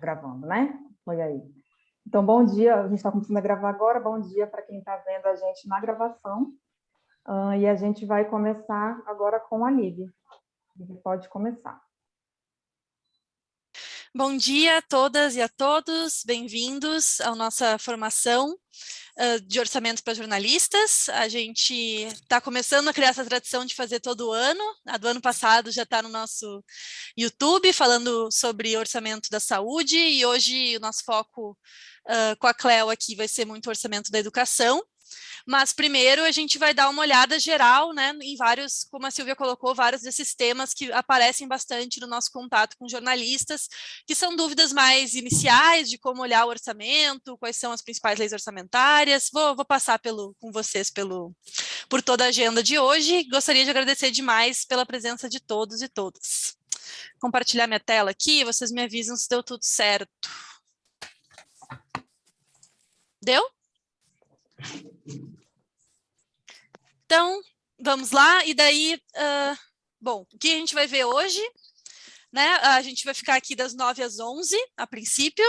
Gravando, né? Foi aí. Então, bom dia. A gente está começando a gravar agora. Bom dia para quem está vendo a gente na gravação. E a gente vai começar agora com a Lívia. Lívia, pode começar. Bom dia a todas e a todos. Bem-vindos à nossa formação de orçamento para jornalistas. A gente está começando a criar essa tradição de fazer todo ano. A do ano passado já está no nosso YouTube, falando sobre orçamento da saúde, e hoje o nosso foco com a Cleo aqui vai ser muito orçamento da educação. Mas primeiro a gente vai dar uma olhada geral, né, em vários, como a Silvia colocou, vários desses temas que aparecem bastante no nosso contato com jornalistas, que são dúvidas mais iniciais de como olhar o orçamento, quais são as principais leis orçamentárias. Vou passar com vocês por toda a agenda de hoje. Gostaria de agradecer demais pela presença de todos e todas. Compartilhar minha tela aqui, vocês me avisam se deu tudo certo. Deu? Então, vamos lá, e daí, bom, o que a gente vai ver hoje, né, a gente vai ficar aqui das 9 às 11, a princípio,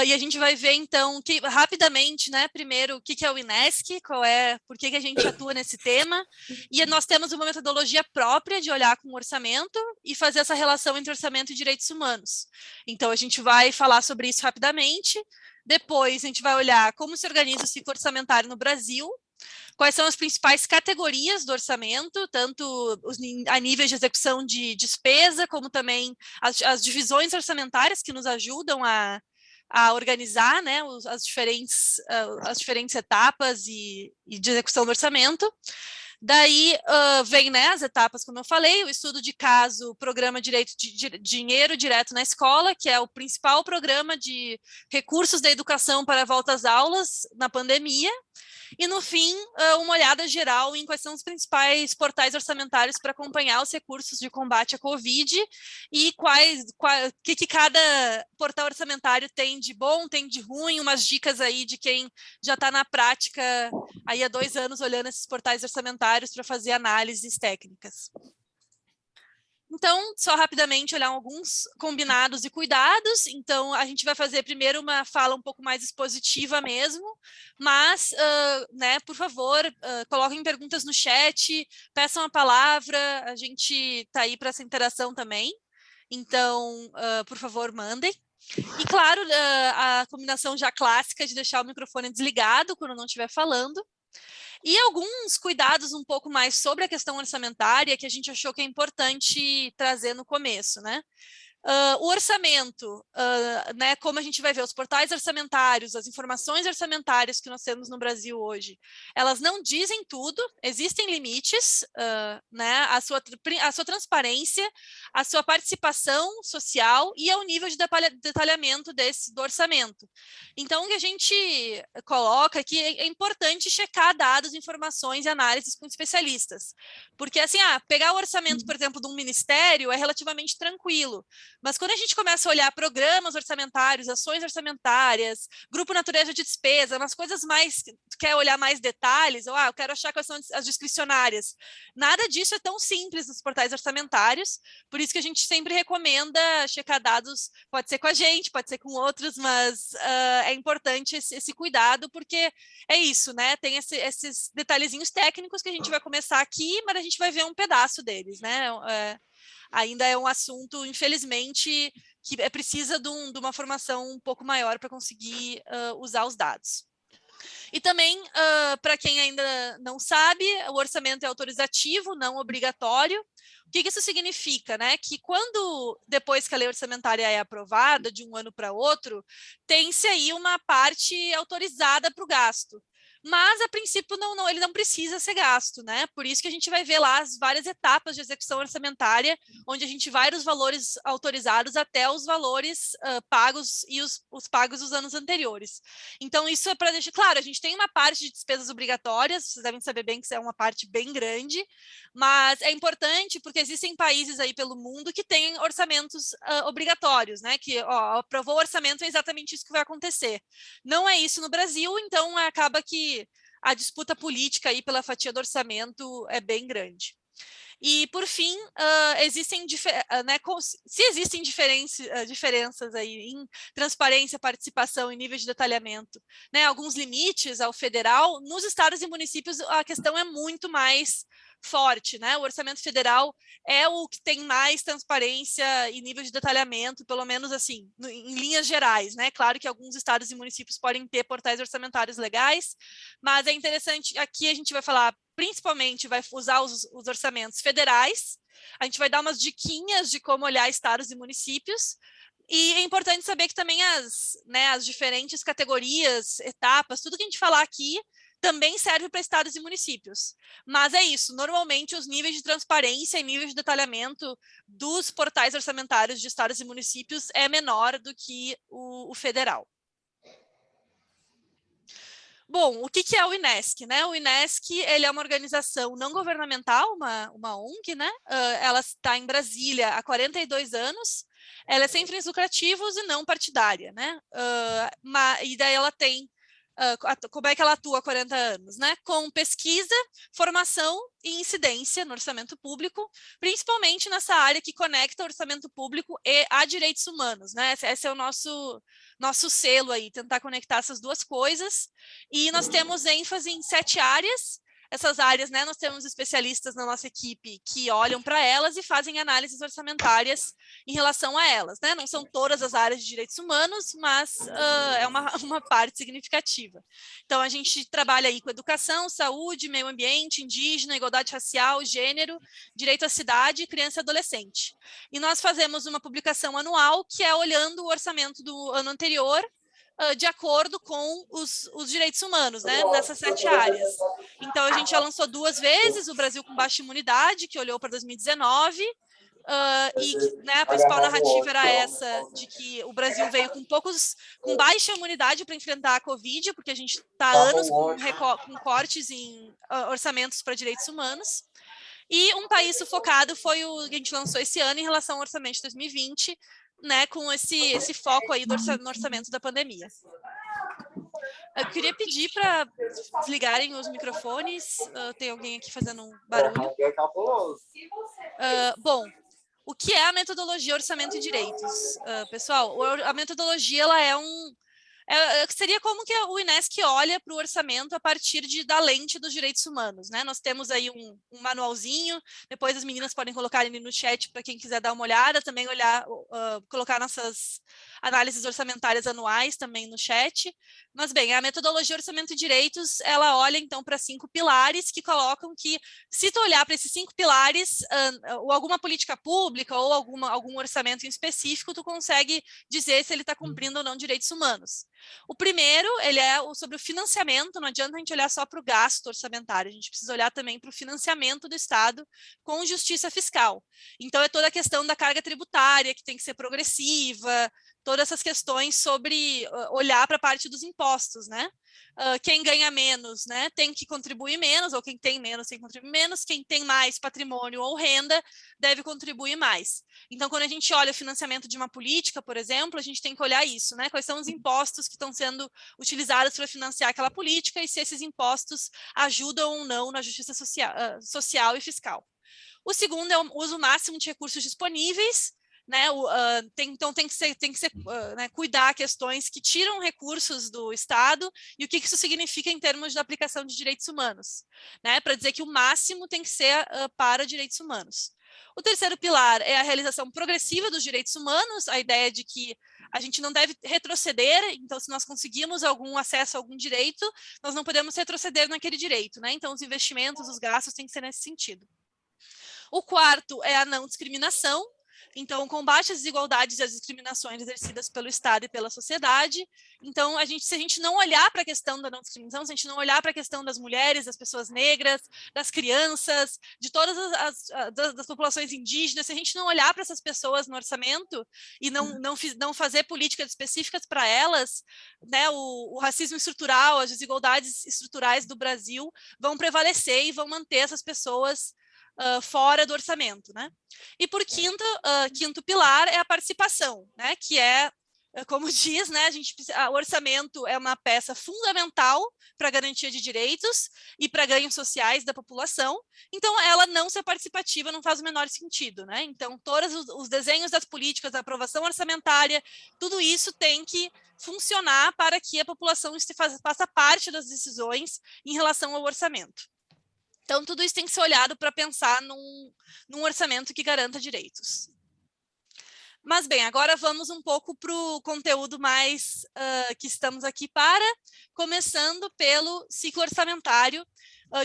e a gente vai ver, então, rapidamente, né, primeiro, o que é o INESC, por que a gente atua nesse tema, e nós temos uma metodologia própria de olhar com o orçamento e fazer essa relação entre orçamento e direitos humanos. Então, a gente vai falar sobre isso rapidamente. Depois, a gente vai olhar como se organiza o ciclo orçamentário no Brasil, quais são as principais categorias do orçamento, tanto a nível de execução de despesa, como também as divisões orçamentárias que nos ajudam a organizar, né, as diferentes etapas de execução do orçamento. Daí vem, né, as etapas, como eu falei, o estudo de caso, o programa Direito de Dinheiro Direto na Escola, que é o principal programa de recursos da educação para a volta às aulas na pandemia. E, no fim, uma olhada geral em quais são os principais portais orçamentários para acompanhar os recursos de combate à Covid e o que cada portal orçamentário tem de bom, tem de ruim, umas dicas aí de quem já está na prática aí há 2 anos olhando esses portais orçamentários para fazer análises técnicas. Então, só rapidamente olhar alguns combinados e cuidados. Então, a gente vai fazer primeiro uma fala um pouco mais expositiva mesmo, mas, né, por favor, coloquem perguntas no chat, peçam a palavra, a gente está aí para essa interação também. Então, por favor, mandem. E, claro, a combinação já clássica de deixar o microfone desligado quando não estiver falando. E alguns cuidados um pouco mais sobre a questão orçamentária que a gente achou que é importante trazer no começo, né? O orçamento, né, como a gente vai ver, os portais orçamentários, as informações orçamentárias que nós temos no Brasil hoje, elas não dizem tudo, existem limites, né, a sua transparência, a sua participação social e ao nível de detalhamento do orçamento. Então, o que a gente coloca aqui é importante checar dados, informações e análises com especialistas, porque assim, pegar o orçamento, por exemplo, de um ministério é relativamente tranquilo, mas quando a gente começa a olhar programas orçamentários, ações orçamentárias, grupo natureza de despesa, umas coisas mais, tu quer olhar mais detalhes, ou eu quero achar quais são as discricionárias. Nada disso é tão simples nos portais orçamentários, por isso que a gente sempre recomenda checar dados, pode ser com a gente, pode ser com outros, mas é importante esse cuidado, porque é isso, né? Tem esses detalhezinhos técnicos que a gente vai começar aqui, mas a gente vai ver um pedaço deles, né? Ainda é um assunto, infelizmente, que precisa de uma formação um pouco maior para conseguir usar os dados. E também, para quem ainda não sabe, o orçamento é autorizativo, não obrigatório. O que isso significa? Né? Que depois que a lei orçamentária é aprovada, de um ano para outro, tem-se aí uma parte autorizada para o gasto. Mas, a princípio, ele não precisa ser gasto, né? Por isso que a gente vai ver lá as várias etapas de execução orçamentária, onde a gente vai dos valores autorizados até os valores pagos e os pagos dos anos anteriores. Então, isso é para deixar claro, a gente tem uma parte de despesas obrigatórias, vocês devem saber bem que isso é uma parte bem grande, mas é importante porque existem países aí pelo mundo que têm orçamentos obrigatórios, né? Que aprovou o orçamento, é exatamente isso que vai acontecer. Não é isso no Brasil, então acaba que a disputa política aí pela fatia do orçamento é bem grande. E, por fim, existem né, se existem diferenças aí em transparência, participação e nível de detalhamento, né, alguns limites ao federal, nos estados e municípios a questão é muito mais forte, né? O orçamento federal é o que tem mais transparência e nível de detalhamento, pelo menos assim, em linhas gerais, né? Claro que alguns estados e municípios podem ter portais orçamentários legais, mas é interessante, aqui a gente vai falar, principalmente vai usar os orçamentos federais, a gente vai dar umas diquinhas de como olhar estados e municípios, e é importante saber que também as diferentes categorias, etapas, tudo que a gente falar aqui também serve para estados e municípios. Mas é isso, normalmente os níveis de transparência e níveis de detalhamento dos portais orçamentários de estados e municípios é menor do que o federal. Bom, o que é o INESC, né? O INESC, ele é uma organização não governamental, uma ONG, né? Ela está em Brasília há 42 anos, ela é sem fins lucrativos e não partidária, né? E daí ela tem, como é que ela atua há 40 anos, né? Com pesquisa, formação e incidência no orçamento público, principalmente nessa área que conecta o orçamento público e a direitos humanos, né? Esse é o nosso selo aí, tentar conectar essas duas coisas. E nós temos ênfase em 7 áreas. Essas áreas, né, nós temos especialistas na nossa equipe que olham para elas e fazem análises orçamentárias em relação a elas, né? Não são todas as áreas de direitos humanos, mas é uma parte significativa. Então, a gente trabalha aí com educação, saúde, meio ambiente, indígena, igualdade racial, gênero, direito à cidade, criança e adolescente. E nós fazemos uma publicação anual que é olhando o orçamento do ano anterior, de acordo com os direitos humanos, né, nessas 7 áreas. Então, a gente já lançou 2 vezes o Brasil com Baixa Imunidade, que olhou para 2019, e né, a principal narrativa era essa, de que o Brasil veio com baixa imunidade para enfrentar a Covid, porque a gente está há anos com cortes em orçamentos para direitos humanos. E um país sufocado foi o que a gente lançou esse ano em relação ao orçamento de 2020, né, com esse foco aí no orçamento da pandemia. Eu queria pedir para desligarem os microfones. Tem alguém aqui fazendo um barulho. Bom, o que é a metodologia orçamento e direitos? Pessoal, a metodologia ela seria como que o INESC olha para o orçamento a partir da lente dos direitos humanos, né? Nós temos aí um manualzinho, depois as meninas podem colocar ali no chat para quem quiser dar uma olhada, também colocar nossas análises orçamentárias anuais também no chat. Mas bem, a metodologia orçamento e direitos, ela olha então para 5 pilares que colocam que, se tu olhar para esses 5 pilares, ou alguma política pública ou algum orçamento em específico, tu consegue dizer se ele está cumprindo ou não direitos humanos. O primeiro, ele é sobre o financiamento, não adianta a gente olhar só para o gasto orçamentário, a gente precisa olhar também para o financiamento do Estado com justiça fiscal. Então, é toda a questão da carga tributária, que tem que ser progressiva, todas essas questões sobre olhar para a parte dos impostos, né? Quem ganha menos, né, tem que contribuir menos, ou quem tem menos tem que contribuir menos, quem tem mais patrimônio ou renda deve contribuir mais. Então, quando a gente olha o financiamento de uma política, por exemplo, a gente tem que olhar isso, né? Quais são os impostos que estão sendo utilizados para financiar aquela política e se esses impostos ajudam ou não na justiça social e fiscal. O segundo é o uso máximo de recursos disponíveis, né? Então tem que ser né, cuidar questões que tiram recursos do Estado e o que isso significa em termos de aplicação de direitos humanos, né? Para dizer que o máximo tem que ser para direitos humanos. O terceiro pilar é a realização progressiva dos direitos humanos, a ideia de que a gente não deve retroceder, então se nós conseguimos algum acesso a algum direito, nós não podemos retroceder naquele direito, né? Então os investimentos, os gastos têm que ser nesse sentido. O quarto é a não discriminação, então, combate às desigualdades e às discriminações exercidas pelo Estado e pela sociedade. Então, se a gente não olhar para a questão da não discriminação, se a gente não olhar para a questão das mulheres, das pessoas negras, das crianças, de todas das populações indígenas, se a gente não olhar para essas pessoas no orçamento e não fazer políticas específicas para elas, né, o racismo estrutural, as desigualdades estruturais do Brasil vão prevalecer e vão manter essas pessoas fora do orçamento, né? E por quinto pilar é a participação, né? Que é como diz, né, o orçamento é uma peça fundamental para a garantia de direitos e para ganhos sociais da população, então ela não ser participativa não faz o menor sentido, né? Então, todos os desenhos das políticas, a aprovação orçamentária, tudo isso tem que funcionar para que a população faça parte das decisões em relação ao orçamento. Então, tudo isso tem que ser olhado para pensar num orçamento que garanta direitos. Mas, bem, agora vamos um pouco para o conteúdo mais que estamos aqui para, começando pelo ciclo orçamentário.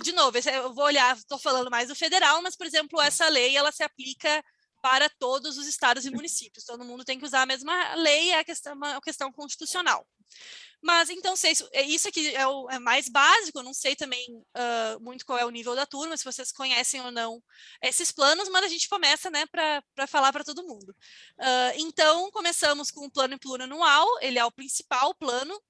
De novo, eu vou olhar, estou falando mais do federal, mas, por exemplo, essa lei, ela se aplica para todos os estados e municípios. Todo mundo tem que usar a mesma lei, é uma questão constitucional. Mas, então, isso aqui é mais básico, eu não sei também muito qual é o nível da turma, se vocês conhecem ou não esses planos, mas a gente começa, né, para falar para todo mundo. Então, começamos com o plano plurianual, ele é o principal plano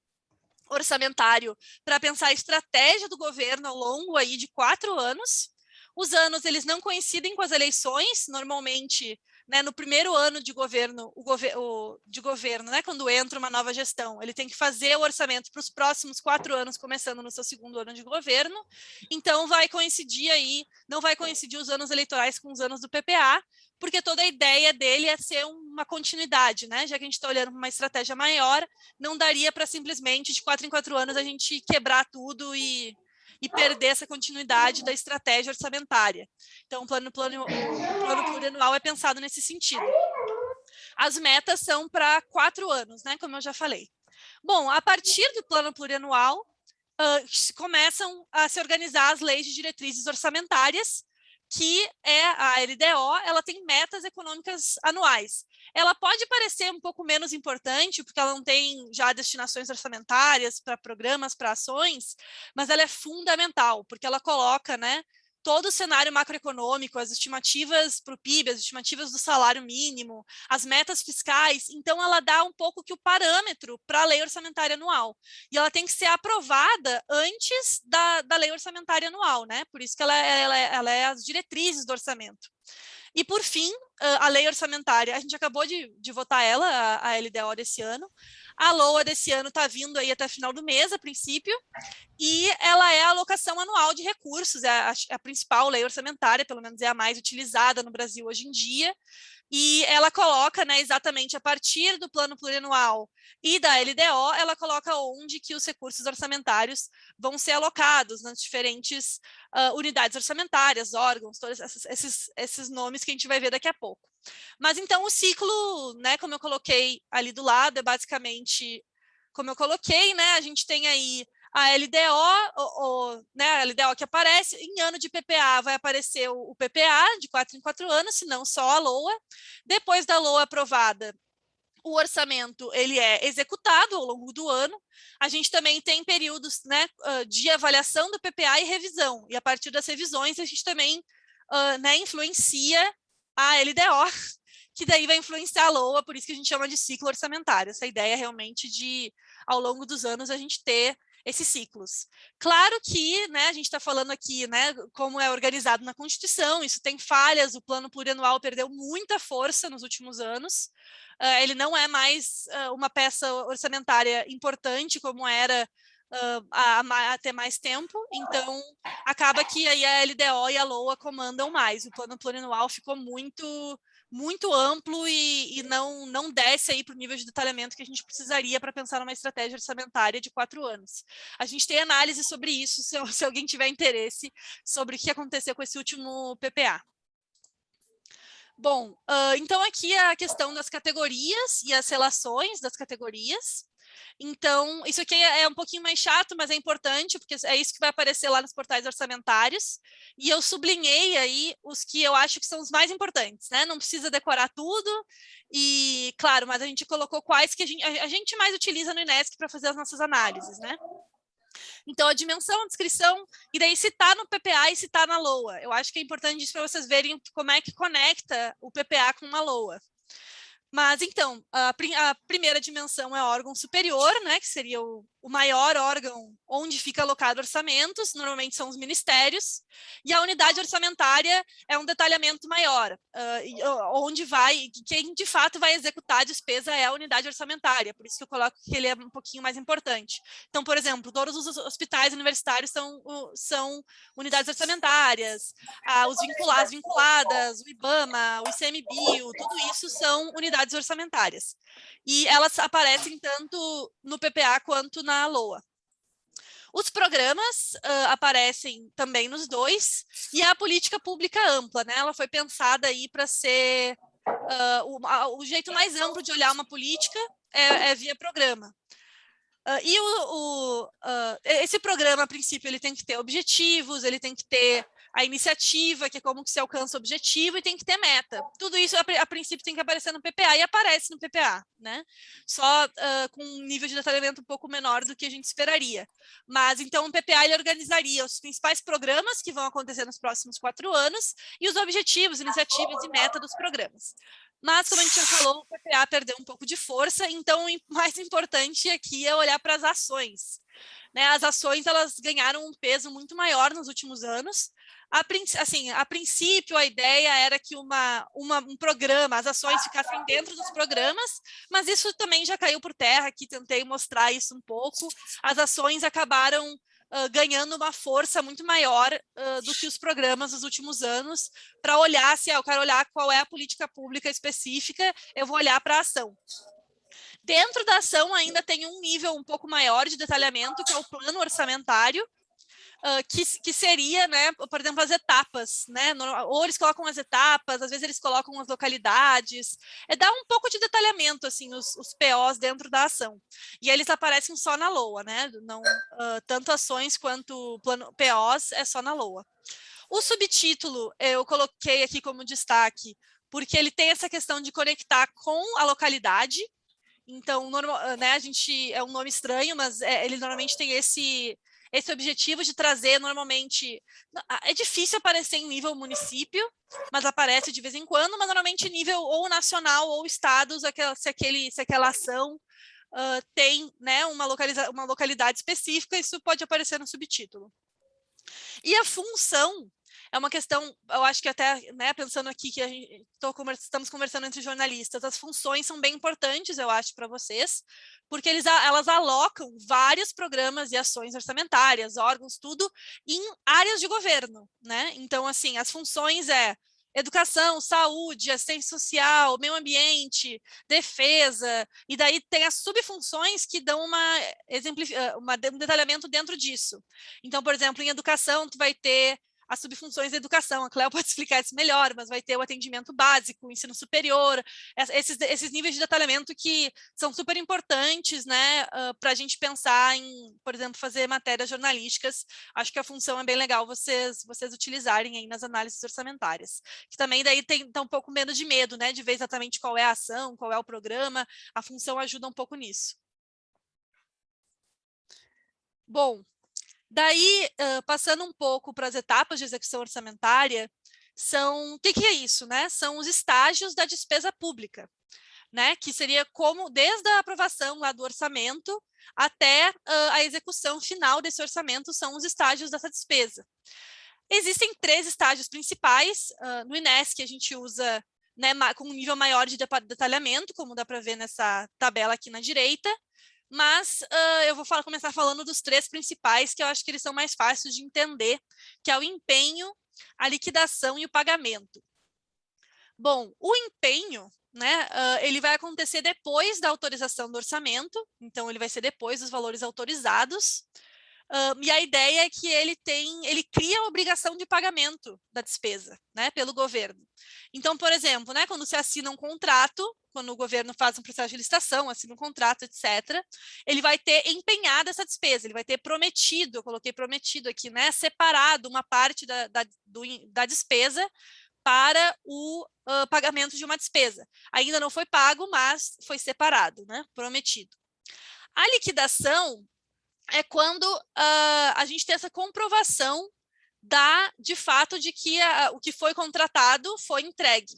orçamentário para pensar a estratégia do governo ao longo aí de 4 anos. Os anos, eles não coincidem com as eleições, normalmente, né, no primeiro ano de governo, né, quando entra uma nova gestão, ele tem que fazer o orçamento para os próximos 4 anos, começando no seu segundo ano de governo, então vai coincidir aí, não vai coincidir os anos eleitorais com os anos do PPA, porque toda a ideia dele é ser uma continuidade, né, já que a gente está olhando para uma estratégia maior, não daria para simplesmente, de 4 em 4 anos, a gente quebrar tudo e perder essa continuidade da estratégia orçamentária. Então, o plano plurianual é pensado nesse sentido. As metas são para 4 anos, né, como eu já falei. Bom, a partir do plano plurianual, começam a se organizar as leis de diretrizes orçamentárias, que é a LDO, ela tem metas econômicas anuais. Ela pode parecer um pouco menos importante, porque ela não tem já destinações orçamentárias para programas, para ações, mas ela é fundamental, porque ela coloca, né, todo o cenário macroeconômico, as estimativas para o PIB, as estimativas do salário mínimo, as metas fiscais, então ela dá um pouco que o parâmetro para a lei orçamentária anual. E ela tem que ser aprovada antes da lei orçamentária anual, né? Por isso que ela é as diretrizes do orçamento. E, por fim, a lei orçamentária, a gente acabou de votar ela, a LDO desse ano. A LOA desse ano está vindo aí até o final do mês, a princípio, e ela é a alocação anual de recursos, é a principal lei orçamentária, pelo menos é a mais utilizada no Brasil hoje em dia, e ela coloca, né, exatamente a partir do plano plurianual e da LDO, ela coloca onde que os recursos orçamentários vão ser alocados nas diferentes unidades orçamentárias, órgãos, todos esses nomes que a gente vai ver daqui a pouco. Mas então o ciclo, né, como eu coloquei ali do lado, é basicamente como eu coloquei, né, a gente tem aí a LDO, né, a LDO que aparece, em ano de PPA vai aparecer o PPA de 4 em 4 anos, se não só a LOA. Depois da LOA aprovada, o orçamento ele é executado ao longo do ano. A gente também tem períodos, né, de avaliação do PPA e revisão, e a partir das revisões a gente também né, influencia a LDO, que daí vai influenciar a LOA, por isso que a gente chama de ciclo orçamentário. Essa ideia realmente de, ao longo dos anos, a gente ter esses ciclos. Claro que, né, a gente está falando aqui, né, como é organizado na Constituição, isso tem falhas, o plano plurianual perdeu muita força nos últimos anos, ele não é mais uma peça orçamentária importante como era há até mais tempo, então acaba que aí a LDO e a LOA comandam mais, o plano plurianual ficou muito amplo e não desce aí para o nível de detalhamento que a gente precisaria para pensar numa estratégia orçamentária de 4 anos. A gente tem análise sobre isso, se alguém tiver interesse sobre o que aconteceu com esse último PPA. Bom, então aqui a questão das categorias e as relações das categorias. Então, isso aqui é um pouquinho mais chato, mas é importante, porque é isso que vai aparecer lá nos portais orçamentários. E eu sublinhei aí os que eu acho que são os mais importantes, né? Não precisa decorar tudo. E, claro, mas a gente colocou quais que a gente mais utiliza no INESC para fazer as nossas análises, né? Então, a dimensão, a descrição, e daí se está no PPA e se está na LOA. Eu acho que é importante isso para vocês verem como é que conecta o PPA com uma LOA. Mas, então, a primeira dimensão é o órgão superior, né, que seria o maior órgão onde fica alocado orçamentos, normalmente são os ministérios, e a unidade orçamentária é um detalhamento maior, onde vai, quem de fato vai executar a despesa é a unidade orçamentária, por isso que eu coloco que ele é um pouquinho mais importante. Então, por exemplo, todos os hospitais universitários são unidades orçamentárias, as vinculadas, o IBAMA, o ICMBio, tudo isso são unidades orçamentárias. E elas aparecem tanto no PPA quanto na LOA. Os programas aparecem também nos dois, e a política pública ampla, né? Ela foi pensada aí para ser o jeito mais amplo de olhar uma política é via programa. Esse programa, a princípio, ele tem que ter objetivos, ele tem que ter a iniciativa, que é como que se alcança o objetivo, e tem que ter meta. Tudo isso, a princípio, tem que aparecer no PPA, e aparece no PPA, né? Só com um nível de detalhamento um pouco menor do que a gente esperaria. Mas, então, o PPA, ele organizaria os principais programas que vão acontecer nos próximos 4 anos, e os objetivos, iniciativas e meta dos programas. Mas, como a gente já falou, o PPA perdeu um pouco de força, então o mais importante aqui é olhar para as ações. Né? As ações, elas ganharam um peso muito maior nos últimos anos. A princípio, a ideia era que um programa, as ações ficassem dentro dos programas, mas isso também já caiu por terra, aqui tentei mostrar isso um pouco. As ações acabaram ganhando uma força muito maior do que os programas nos últimos anos, para olhar, se eu quero olhar qual é a política pública específica, eu vou olhar para a ação. Dentro da ação ainda tem um nível um pouco maior de detalhamento, que é o plano orçamentário, que seria, né, por exemplo, as etapas, né? Ou eles colocam as etapas, às vezes eles colocam as localidades, dá um pouco de detalhamento, assim, os POs dentro da ação. E eles aparecem só na LOA, né? Não, tanto ações quanto plano POs é só na LOA. O subtítulo eu coloquei aqui como destaque, porque ele tem essa questão de conectar com a localidade. Então, né, a gente é um nome estranho, mas ele normalmente tem esse objetivo de trazer, normalmente, é difícil aparecer em nível município, mas aparece de vez em quando, mas normalmente nível ou nacional ou estados, se aquela ação tem, né, uma localidade específica, isso pode aparecer no subtítulo. E a função é uma questão, eu acho que até, né, pensando aqui que estamos conversando entre jornalistas, as funções são bem importantes, eu acho, para vocês, porque elas alocam vários programas e ações orçamentárias, órgãos, tudo, em áreas de governo, né? Então, assim, as funções educação, saúde, assistência social, meio ambiente, defesa, e daí tem as subfunções que dão um detalhamento dentro disso. Então, por exemplo, em educação, tu vai ter as subfunções da educação, a Cléo pode explicar isso melhor, mas vai ter o atendimento básico, o ensino superior, esses níveis de detalhamento que são super importantes, né, para a gente pensar em, por exemplo, fazer matérias jornalísticas. Acho que a função é bem legal vocês utilizarem aí nas análises orçamentárias. Que também daí tá um pouco menos de medo, né, de ver exatamente qual é a ação, qual é o programa, a função ajuda um pouco nisso. Bom, daí, passando um pouco para as etapas de execução orçamentária, o que é isso, né? São os estágios da despesa pública, né? Que seria como, desde a aprovação lá do orçamento até a execução final desse orçamento, são os estágios dessa despesa. Existem 3 estágios principais. No INESC, a gente usa, né, com um nível maior de detalhamento, como dá para ver nessa tabela aqui na direita. Mas eu vou começar falando dos 3 principais, que eu acho que eles são mais fáceis de entender, que é o empenho, a liquidação e o pagamento. Bom, o empenho, né, ele vai acontecer depois da autorização do orçamento, então ele vai ser depois dos valores autorizados, e a ideia é que ele cria a obrigação de pagamento da despesa, né, pelo governo. Então, por exemplo, né, quando se assina um contrato, quando o governo faz um processo de licitação, assina um contrato, etc., ele vai ter empenhado essa despesa, ele vai ter prometido, eu coloquei prometido aqui, né, separado uma parte da despesa para o pagamento de uma despesa. Ainda não foi pago, mas foi separado, né, prometido. A liquidação é quando a gente tem essa comprovação de fato de que o que foi contratado foi entregue.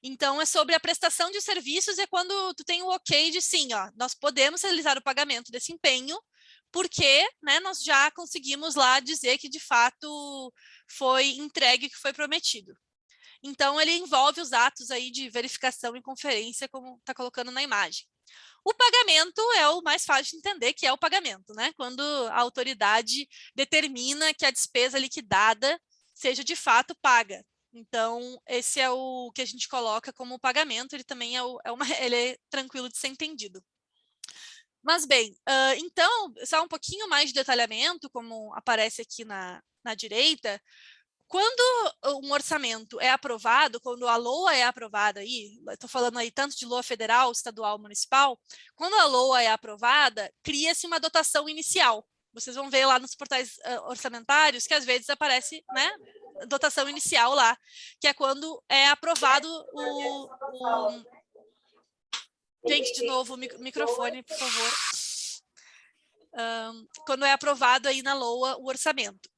Então, é sobre a prestação de serviços, é quando tu tem o ok de sim, ó, nós podemos realizar o pagamento desse empenho, porque, né, nós já conseguimos lá dizer que, de fato, foi entregue o que foi prometido. Então, ele envolve os atos aí de verificação e conferência, como está colocando na imagem. O pagamento é o mais fácil de entender, que é o pagamento, né? Quando a autoridade determina que a despesa liquidada seja de fato paga. Então, esse é o que a gente coloca como pagamento, ele também ele é tranquilo de ser entendido. Mas bem, então, só um pouquinho mais de detalhamento, como aparece aqui na direita. Quando um orçamento é aprovado, quando a LOA é aprovada, estou falando aí tanto de LOA federal, estadual, municipal, quando a LOA é aprovada, cria-se uma dotação inicial. Vocês vão ver lá nos portais orçamentários que às vezes aparece, né, dotação inicial lá, que é quando é aprovado Gente, de novo, o microfone, por favor. Quando é aprovado aí na LOA o orçamento.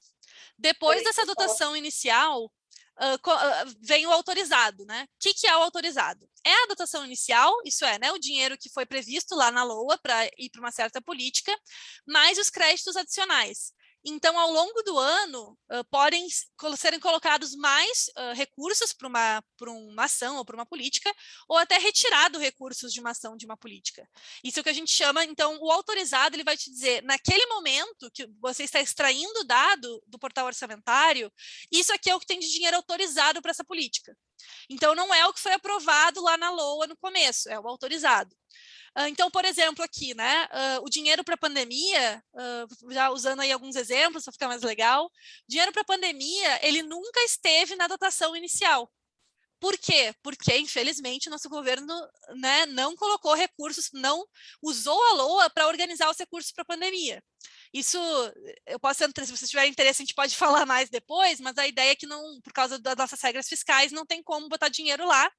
Depois dessa dotação inicial, vem o autorizado, né? O que é o autorizado? É a dotação inicial, isso é, né, o dinheiro que foi previsto lá na LOA para ir para uma certa política, mais os créditos adicionais. Então, ao longo do ano, podem serem colocados mais recursos para uma ação ou para uma política, ou até retirado recursos de uma ação, de uma política. Isso é o que a gente chama, então, o autorizado, ele vai te dizer, naquele momento que você está extraindo o dado do portal orçamentário, isso aqui é o que tem de dinheiro autorizado para essa política. Então, não é o que foi aprovado lá na LOA no começo, é o autorizado. Então, por exemplo, aqui, né, o dinheiro para a pandemia, já usando aí alguns exemplos para ficar mais legal, dinheiro para a pandemia, ele nunca esteve na dotação inicial. Por quê? Porque, infelizmente, nosso governo, né, não colocou recursos, não usou a LOA para organizar os recursos para a pandemia. Isso, eu posso entrar, se vocês tiverem interesse, a gente pode falar mais depois, mas a ideia é que, não, por causa das nossas regras fiscais, não tem como botar dinheiro lá.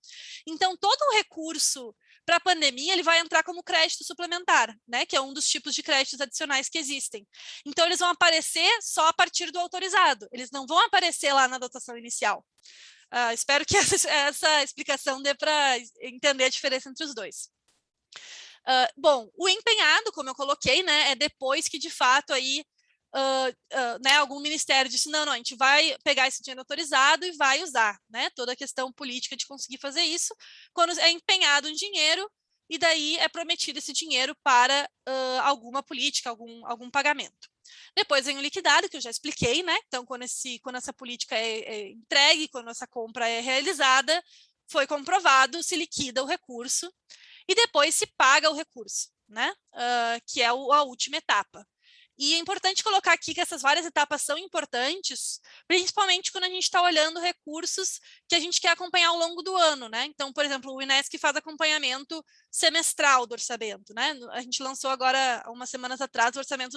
Então, todo o recurso para a pandemia, ele vai entrar como crédito suplementar, né, que é um dos tipos de créditos adicionais que existem. Então, eles vão aparecer só a partir do autorizado, eles não vão aparecer lá na dotação inicial. Espero que essa explicação dê para entender a diferença entre os dois. Bom, o empenhado, como eu coloquei, né, é depois que, de fato, aí, né, algum ministério disse, não, a gente vai pegar esse dinheiro autorizado e vai usar, né, toda a questão política de conseguir fazer isso, quando é empenhado um dinheiro, e daí é prometido esse dinheiro para alguma política, algum pagamento. Depois vem o liquidado, que eu já expliquei, né? Então, quando essa política é entregue, quando essa compra é realizada, foi comprovado, se liquida o recurso e depois se paga o recurso, né? Que é a última etapa. E é importante colocar aqui que essas várias etapas são importantes, principalmente quando a gente está olhando recursos que a gente quer acompanhar ao longo do ano, né? Então, por exemplo, o INESC faz acompanhamento semestral do orçamento, né? A gente lançou agora, umas semanas atrás, o orçamento,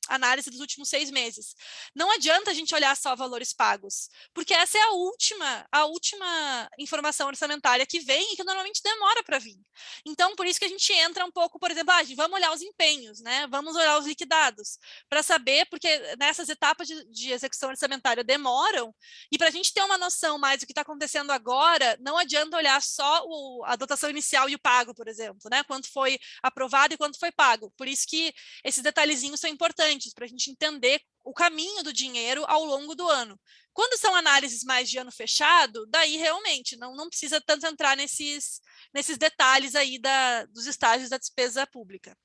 análise dos últimos 6 meses. Não adianta a gente olhar só valores pagos, porque essa é a última informação orçamentária que vem e que normalmente demora para vir. Então, por isso que a gente entra um pouco, por exemplo, vamos olhar os empenhos, né? Vamos olhar os liquidados, para saber, porque nessas etapas de execução orçamentária demoram, e para a gente ter uma noção mais do que está acontecendo agora, não adianta olhar só a dotação inicial e o pago, por exemplo, né? Quanto foi aprovado e quanto foi pago. Por isso que esses detalhezinhos são importantes, para a gente entender o caminho do dinheiro ao longo do ano. Quando são análises mais de ano fechado, daí realmente não precisa tanto entrar nesses detalhes aí dos estágios da despesa pública.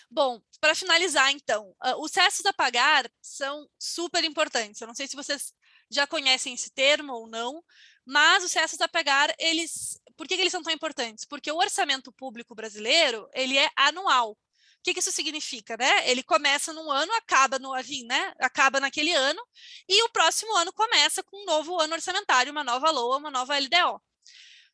Bom, para finalizar, então, os cestos a pagar são super importantes. Eu não sei se vocês já conhecem esse termo ou não, mas os cestos a pagar, por que eles são tão importantes? Porque o orçamento público brasileiro, ele é anual. O que isso significa, né? Ele começa num ano, acaba acaba naquele ano, e o próximo ano começa com um novo ano orçamentário, uma nova LOA, uma nova LDO. O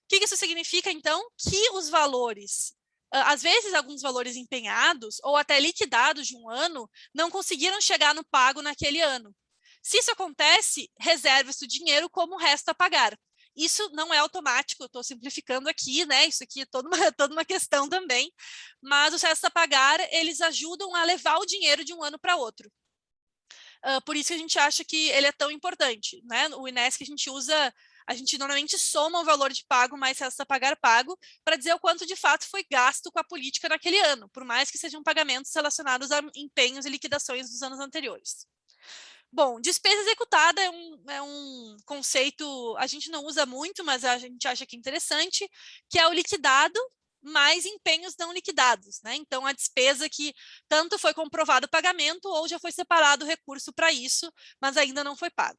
que isso significa, então? Que os valores, às vezes alguns valores empenhados ou até liquidados de um ano, não conseguiram chegar no pago naquele ano. Se isso acontece, reserva-se o dinheiro como resto a pagar. Isso não é automático, eu estou simplificando aqui, né? Isso aqui é toda uma questão também, mas os restos a pagar, eles ajudam a levar o dinheiro de um ano para outro. Por isso que a gente acha que ele é tão importante, né? O INESC a A gente normalmente soma o valor de pago mais restos a pagar pago para dizer o quanto de fato foi gasto com a política naquele ano, por mais que sejam pagamentos relacionados a empenhos e liquidações dos anos anteriores. Bom, despesa executada é um conceito, a gente não usa muito, mas a gente acha que é interessante, que é o liquidado mais empenhos não liquidados, né? Então, a despesa que tanto foi comprovado o pagamento ou já foi separado o recurso para isso, mas ainda não foi pago.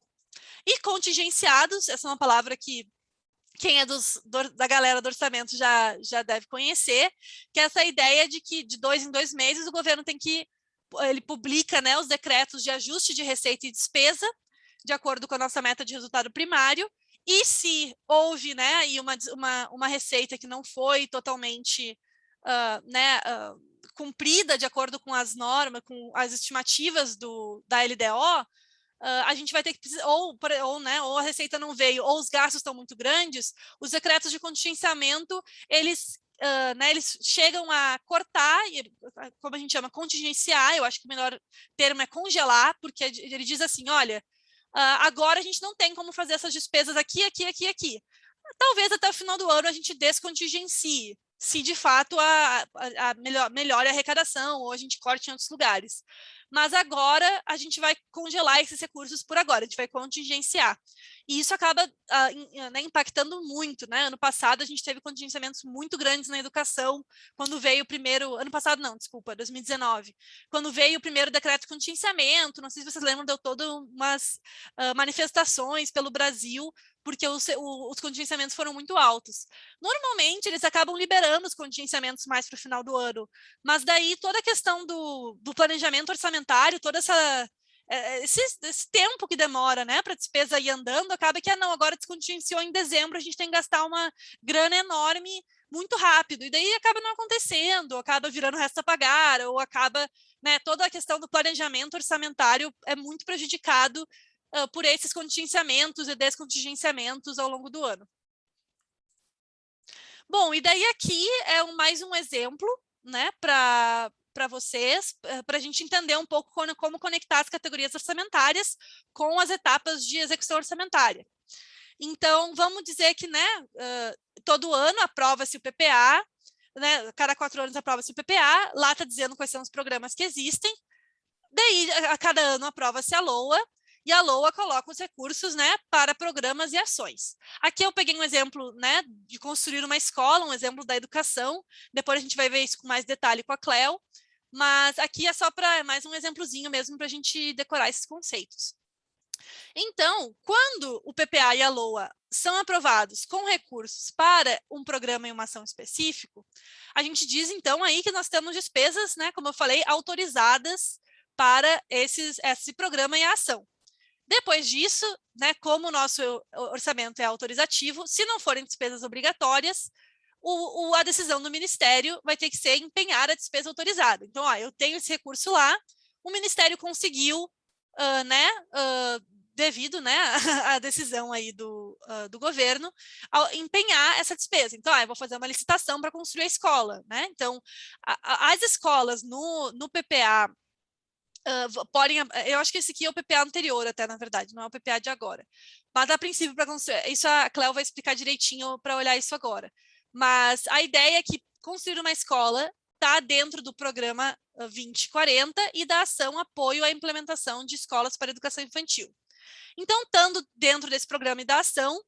E contingenciados, essa é uma palavra que quem é da galera do orçamento já deve conhecer, que é essa ideia de que de 2 em 2 meses o governo tem que, ele publica, né, os decretos de ajuste de receita e despesa, de acordo com a nossa meta de resultado primário, e se houve, né, aí uma receita que não foi totalmente cumprida de acordo com as normas, com as estimativas da LDO, a gente vai ter que ou a receita não veio, ou os gastos estão muito grandes, os decretos de contingenciamento, eles chegam a cortar, como a gente chama, contingenciar, eu acho que o melhor termo é congelar, porque ele diz assim, olha, agora a gente não tem como fazer essas despesas aqui. Talvez até o final do ano a gente descontingencie, se de fato melhore a arrecadação ou a gente corte em outros lugares. Mas agora a gente vai congelar esses recursos por agora, a gente vai contingenciar. E isso acaba impactando muito, né? Ano passado a gente teve contingenciamentos muito grandes na educação, quando veio o primeiro, ano passado não, desculpa, 2019, quando veio o primeiro decreto de contingenciamento, não sei se vocês lembram, deu todas umas manifestações pelo Brasil, porque os contingenciamentos foram muito altos. Normalmente, eles acabam liberando os contingenciamentos mais para o final do ano, mas daí toda a questão do planejamento orçamentário, toda esse tempo que demora, né, para a despesa ir andando, acaba que, não, agora descontingenciou em dezembro, a gente tem que gastar uma grana enorme muito rápido, e daí acaba não acontecendo, acaba virando resto a pagar, ou acaba, né, toda a questão do planejamento orçamentário é muito prejudicado por esses contingenciamentos e descontingenciamentos ao longo do ano. Bom, e daí aqui é mais um exemplo, né, para vocês, para a gente entender um pouco como conectar as categorias orçamentárias com as etapas de execução orçamentária. Então, vamos dizer que, né, todo ano aprova-se o PPA, né, cada 4 anos aprova-se o PPA, lá está dizendo quais são os programas que existem, daí a cada ano aprova-se a LOA, e a LOA coloca os recursos, né, para programas e ações. Aqui eu peguei um exemplo, né, de construir uma escola, um exemplo da educação, depois a gente vai ver isso com mais detalhe com a Cleo, mas aqui é só para mais um exemplozinho mesmo para a gente decorar esses conceitos. Então, quando o PPA e a LOA são aprovados com recursos para um programa e uma ação específico, a gente diz então aí que nós temos despesas, né, como eu falei, autorizadas para esse programa e a ação. Depois disso, né, como o nosso orçamento é autorizativo, se não forem despesas obrigatórias, a decisão do Ministério vai ter que ser empenhar a despesa autorizada. Então, eu tenho esse recurso lá, o Ministério conseguiu, devido, né, à decisão aí do governo, empenhar essa despesa. Então, eu vou fazer uma licitação para construir a escola, né? Então, as escolas no PPA podem, eu acho que esse aqui é o PPA anterior até, na verdade, não é o PPA de agora. Mas, a princípio, para construir, isso a Cleo vai explicar direitinho para olhar isso agora. Mas a ideia é que construir uma escola está dentro do programa 2040 e da ação apoio à implementação de escolas para educação infantil. Então, estando dentro desse programa e da ação,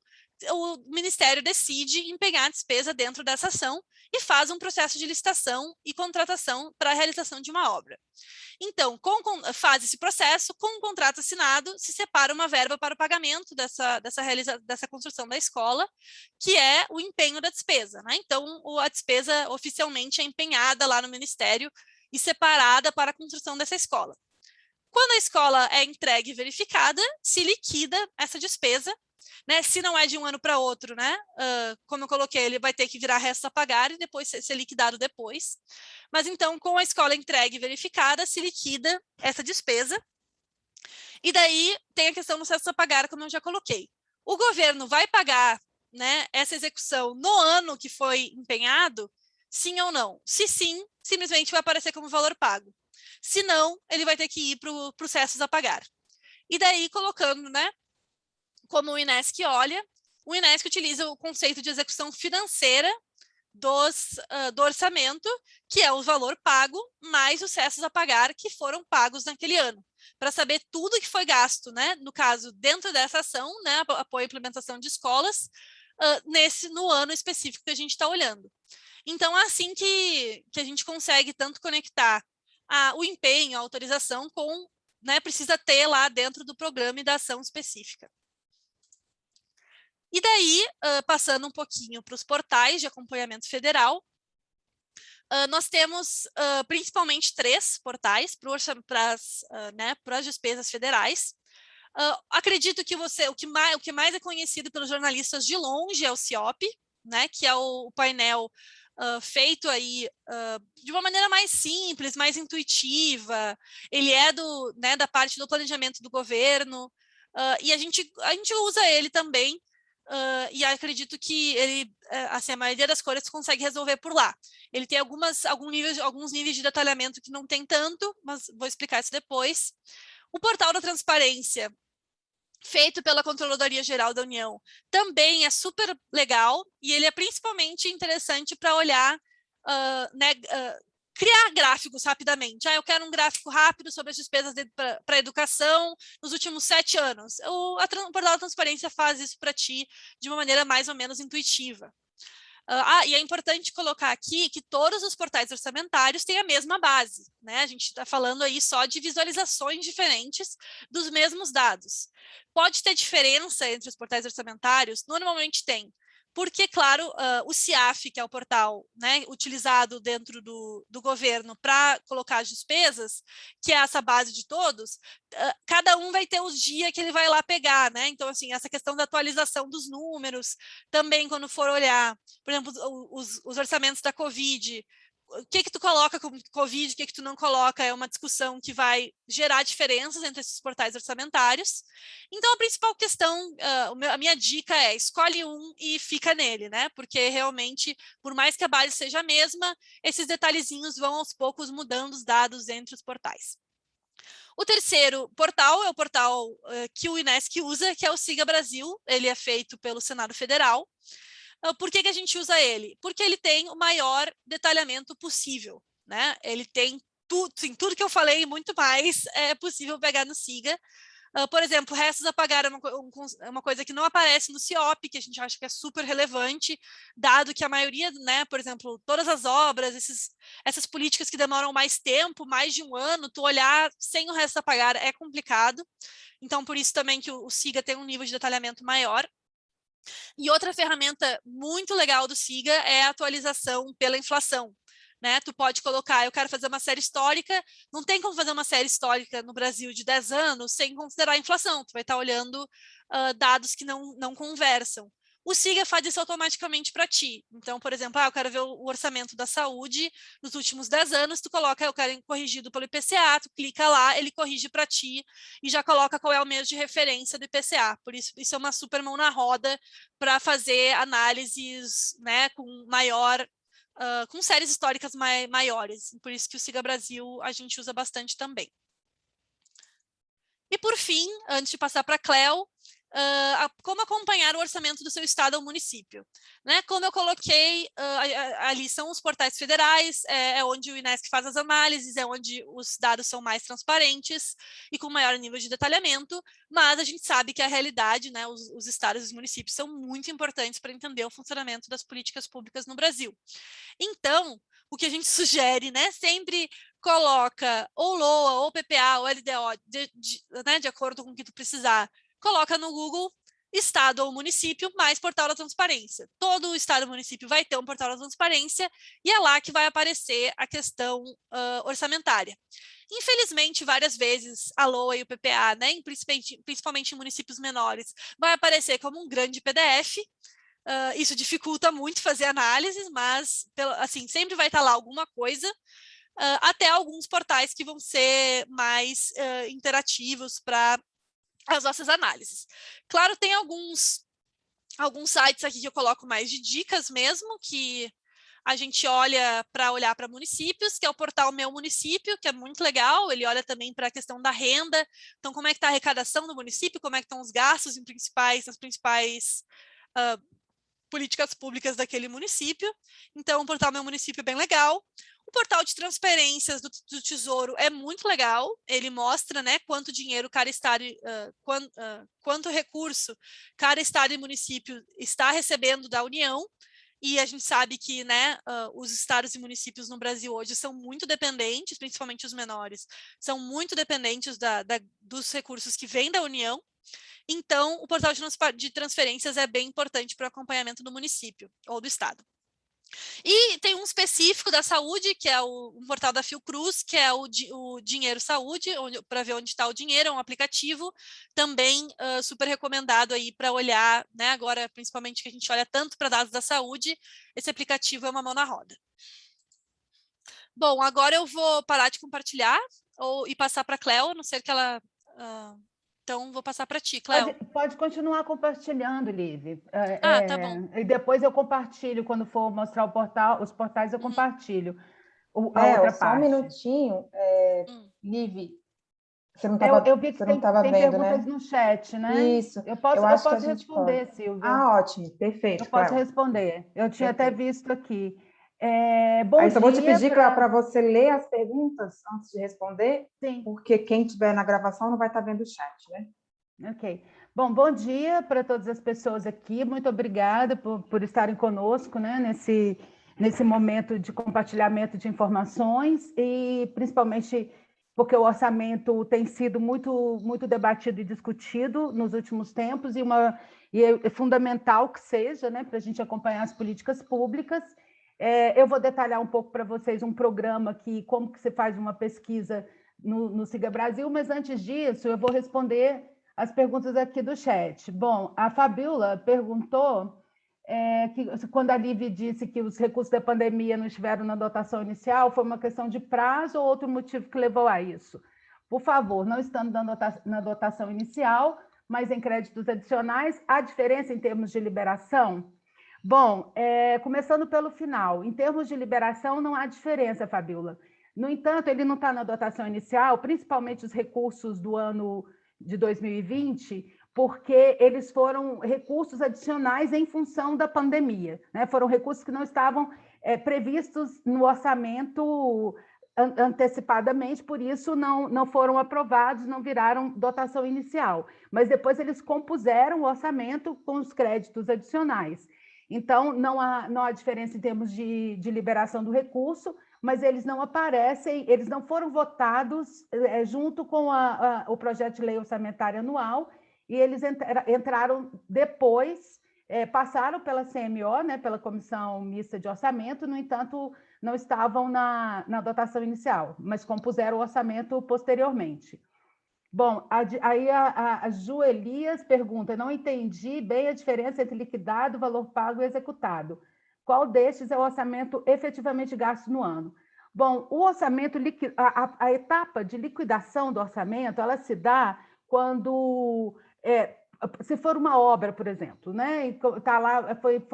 o Ministério decide empenhar a despesa dentro dessa ação e faz um processo de licitação e contratação para a realização de uma obra. Então, faz esse processo, com um contrato assinado, se separa uma verba para o pagamento dessa construção da escola, que é o empenho da despesa, né? Então, a despesa oficialmente é empenhada lá no Ministério e separada para a construção dessa escola. Quando a escola é entregue e verificada, se liquida essa despesa, né? Se não é de um ano para outro, né? Como eu coloquei, ele vai ter que virar resto a pagar e depois ser liquidado depois. Mas então, com a escola entregue e verificada, se liquida essa despesa. E daí tem a questão do resto a pagar, como eu já coloquei. O governo vai pagar, né, essa execução no ano que foi empenhado? Sim ou não? Se sim, simplesmente vai aparecer como valor pago. Se não, ele vai ter que ir para o processos a pagar. E daí, colocando, né, como o INESC olha, o INESC utiliza o conceito de execução financeira do orçamento, que é o valor pago, mais os restos a pagar que foram pagos naquele ano, para saber tudo que foi gasto, né? No caso, dentro dessa ação, né, apoio e implementação de escolas, no ano específico que a gente está olhando. Então, é assim que a gente consegue tanto conectar o empenho, a autorização com, né, precisa ter lá dentro do programa e da ação específica. E daí, passando um pouquinho para os portais de acompanhamento federal, nós temos principalmente 3 portais para as despesas federais. Acredito que o que mais é conhecido pelos jornalistas de longe é o CIOP, né, que é o painel feito aí de uma maneira mais simples, mais intuitiva. Ele é da parte do planejamento do governo, e a gente usa ele também. E acredito que ele, assim, a maioria das coisas consegue resolver por lá. Ele tem alguns níveis de detalhamento que não tem tanto, mas vou explicar isso depois. O portal da transparência, feito pela Controladoria Geral da União, também é super legal, e ele é principalmente interessante para olhar, criar gráficos rapidamente. Eu quero um gráfico rápido sobre as despesas para a educação nos últimos 7 anos. O portal da transparência faz isso para ti de uma maneira mais ou menos intuitiva. E é importante colocar aqui que todos os portais orçamentários têm a mesma base, né? A gente está falando aí só de visualizações diferentes dos mesmos dados. Pode ter diferença entre os portais orçamentários? Normalmente tem. Porque, claro, o CIAF, que é o portal, né, utilizado dentro do governo para colocar as despesas, que é essa base de todos, cada um vai ter os dias que ele vai lá pegar, né? Então, assim, essa questão da atualização dos números, também quando for olhar, por exemplo, os orçamentos da Covid, o que tu coloca como Covid, o que tu não coloca, é uma discussão que vai gerar diferenças entre esses portais orçamentários. Então, a principal questão, a minha dica é, escolhe um e fica nele, né? Porque realmente, por mais que a base seja a mesma, esses detalhezinhos vão aos poucos mudando os dados entre os portais. O terceiro portal é o portal que o INESC usa, que é o Siga Brasil. Ele é feito pelo Senado Federal. Por que a gente usa ele? Porque ele tem o maior detalhamento possível, né? Ele tem tudo que eu falei e muito mais é possível pegar no Siga. Por exemplo, restos a pagar é uma coisa que não aparece no CIOP, que a gente acha que é super relevante, dado que a maioria, né, por exemplo, todas as obras, essas políticas que demoram mais tempo, mais de um ano, tu olhar sem o resto a pagar é complicado. Então, por isso também que o Siga tem um nível de detalhamento maior. E outra ferramenta muito legal do Siga é a atualização pela inflação. Né? Tu pode colocar, eu quero fazer uma série histórica, não tem como fazer uma série histórica no Brasil de 10 anos sem considerar a inflação, tu vai estar olhando dados que não conversam. O Siga faz isso automaticamente para ti. Então, por exemplo, eu quero ver o orçamento da saúde nos últimos 10 anos, tu coloca, eu quero corrigido pelo IPCA, tu clica lá, ele corrige para ti e já coloca qual é o mês de referência do IPCA. Por isso é uma super mão na roda para fazer análises, né, com séries históricas maiores. Por isso que o Siga Brasil a gente usa bastante também. E por fim, antes de passar para a Cleo, como acompanhar o orçamento do seu estado ou município. Né? Como eu coloquei, ali são os portais federais, é onde o INESC faz as análises, é onde os dados são mais transparentes e com maior nível de detalhamento, mas a gente sabe que a realidade, né, os estados e os municípios são muito importantes para entender o funcionamento das políticas públicas no Brasil. Então, o que a gente sugere, né, sempre coloca ou LOA, ou PPA, ou LDO, né, de acordo com o que tu precisar, coloca no Google estado ou município mais portal da transparência. Todo o estado ou município vai ter um portal da transparência e é lá que vai aparecer a questão orçamentária. Infelizmente, várias vezes a LOA e o PPA, né, principalmente em municípios menores, vai aparecer como um grande PDF. Isso dificulta muito fazer análises, mas assim, sempre vai estar lá alguma coisa, até alguns portais que vão ser mais interativos para as nossas análises. Claro, tem alguns sites aqui que eu coloco mais de dicas mesmo, que a gente olha para municípios, que é o portal Meu Município, que é muito legal. Ele olha também para a questão da renda. Então, como é que está a arrecadação do município, como é que estão os gastos nas principais políticas públicas daquele município. Então, o portal Meu Município é bem legal. O portal de transferências do Tesouro é muito legal. Ele mostra, né, quanto dinheiro cada estado, quanto recurso cada estado e município está recebendo da União. E a gente sabe que, né, os estados e municípios no Brasil hoje são muito dependentes, principalmente os menores, são muito dependentes dos recursos que vêm da União. Então, o portal de transferências é bem importante para o acompanhamento do município ou do estado. E tem um específico da saúde, que é um portal da Fiocruz, que é o Dinheiro Saúde, para ver onde está o dinheiro, é um aplicativo também super recomendado aí para olhar, né? Agora, principalmente que a gente olha tanto para dados da saúde, esse aplicativo é uma mão na roda. Bom, agora eu vou parar de compartilhar e passar para a Cléo, a não ser que ela... Então, vou passar para ti, Cléo. Pode continuar compartilhando, Liv. Tá bom. E depois eu compartilho, quando for mostrar os portais, eu compartilho a outra parte. Só um minutinho, Liv, você não estava eu vi que tem perguntas, né, no chat, né? Isso. Eu posso responder, Silvia. Ótimo, perfeito. Eu posso responder. Eu tinha até visto aqui. Bom dia. Só vou te pedir para você ler as perguntas antes de responder, sim, porque quem estiver na gravação não vai estar vendo o chat, né? Ok. Bom dia para todas as pessoas aqui. Muito obrigada por estarem conosco, né, nesse momento de compartilhamento de informações e principalmente porque o orçamento tem sido muito, muito debatido e discutido nos últimos tempos e é fundamental que seja, né, para a gente acompanhar as políticas públicas. Eu vou detalhar um pouco para vocês um programa como que se faz uma pesquisa no Siga Brasil, mas antes disso eu vou responder as perguntas aqui do chat. Bom, a Fabiola perguntou que quando a Liv disse que os recursos da pandemia não estiveram na dotação inicial, foi uma questão de prazo ou outro motivo que levou a isso? Por favor, não estando na dotação inicial, mas em créditos adicionais, há diferença em termos de liberação? Bom, começando pelo final, em termos de liberação não há diferença, Fabiola. No entanto, ele não está na dotação inicial, principalmente os recursos do ano de 2020, porque eles foram recursos adicionais em função da pandemia, né? Foram recursos que não estavam previstos no orçamento antecipadamente, por isso não foram aprovados, não viraram dotação inicial. Mas depois eles compuseram o orçamento com os créditos adicionais. Então, não há diferença em termos de liberação do recurso, mas eles não aparecem, eles não foram votados junto com o projeto de lei orçamentária anual, e eles entraram depois, passaram pela CMO, né, pela Comissão Mista de Orçamento, no entanto, não estavam na dotação inicial, mas compuseram o orçamento posteriormente. Bom, aí a Ju Elias pergunta, não entendi bem a diferença entre liquidado, valor pago e executado. Qual destes é o orçamento efetivamente gasto no ano? Bom, o orçamento, a etapa de liquidação do orçamento, ela se dá quando, se for uma obra, por exemplo, né? Tá lá, foi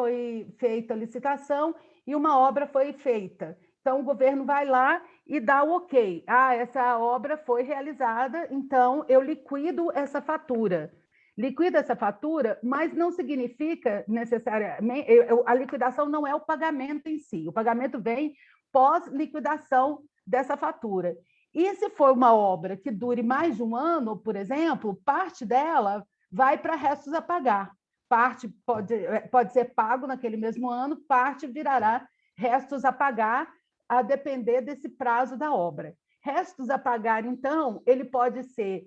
feita a licitação e uma obra foi feita. Então, o governo vai lá e dá o ok. Essa obra foi realizada, então eu liquido essa fatura. Liquido essa fatura, mas não significa necessariamente... A liquidação não é o pagamento em si. O pagamento vem pós-liquidação dessa fatura. E se for uma obra que dure mais de um ano, por exemplo, parte dela vai para restos a pagar. Parte pode ser pago naquele mesmo ano, parte virará restos a pagar, a depender desse prazo da obra. Restos a pagar, então, ele pode ser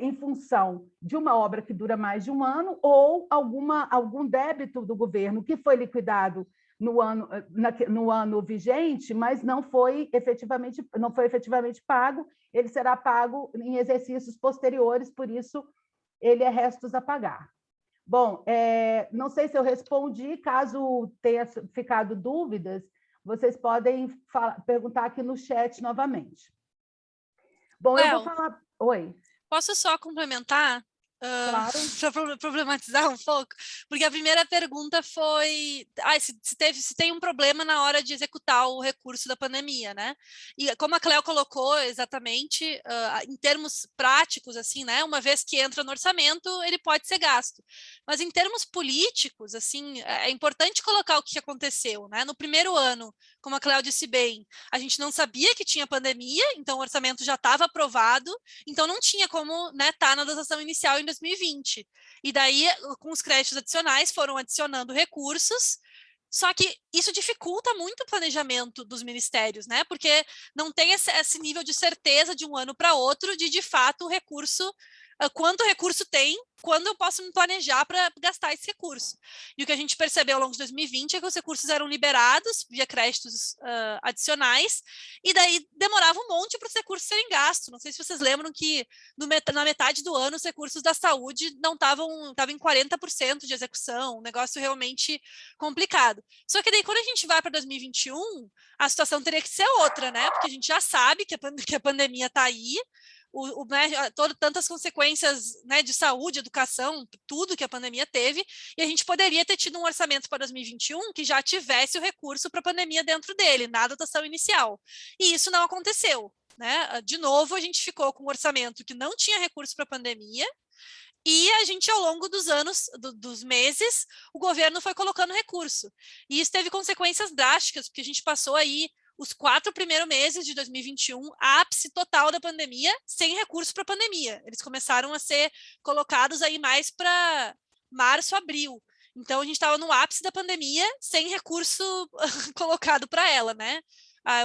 em função de uma obra que dura mais de um ano ou algum débito do governo que foi liquidado no ano vigente, mas não foi efetivamente pago, ele será pago em exercícios posteriores, por isso ele é restos a pagar. Bom, não sei se eu respondi, caso tenha ficado dúvidas, vocês podem perguntar aqui no chat novamente. Bom, eu vou falar... Oi. Posso só complementar? Claro. Para problematizar um pouco, porque a primeira pergunta foi se tem um problema na hora de executar o recurso da pandemia, né? E como a Cléo colocou exatamente, em termos práticos, assim, né? Uma vez que entra no orçamento, ele pode ser gasto. Mas em termos políticos, assim, é importante colocar o que aconteceu, né? No primeiro ano, como a Cléo disse bem, a gente não sabia que tinha pandemia, então o orçamento já estava aprovado, então não tinha como, né, estar na dotação inicial em 2020. E daí, com os créditos adicionais, foram adicionando recursos, só que isso dificulta muito o planejamento dos ministérios, né? Porque não tem esse nível de certeza de um ano para outro, de fato, o recurso, quanto recurso tem, quando eu posso me planejar para gastar esse recurso. E o que a gente percebeu ao longo de 2020 é que os recursos eram liberados via créditos adicionais, e daí demorava um monte para os recursos serem gastos. Não sei se vocês lembram que na metade do ano os recursos da saúde não estavam em 40% de execução, um negócio realmente complicado. Só que daí quando a gente vai para 2021, a situação teria que ser outra, né? Porque a gente já sabe que a pandemia está aí, né, tantas consequências, né, de saúde, educação, tudo que a pandemia teve, e a gente poderia ter tido um orçamento para 2021 que já tivesse o recurso para a pandemia dentro dele, na dotação inicial. E isso não aconteceu, né? De novo, a gente ficou com um orçamento que não tinha recurso para a pandemia, e a gente, ao longo dos anos, dos meses, o governo foi colocando recurso. E isso teve consequências drásticas, porque a gente passou aí os 4 primeiros meses de 2021, ápice total da pandemia, sem recurso para a pandemia. Eles começaram a ser colocados aí mais para março, abril. Então, a gente estava no ápice da pandemia, sem recurso colocado para ela, né?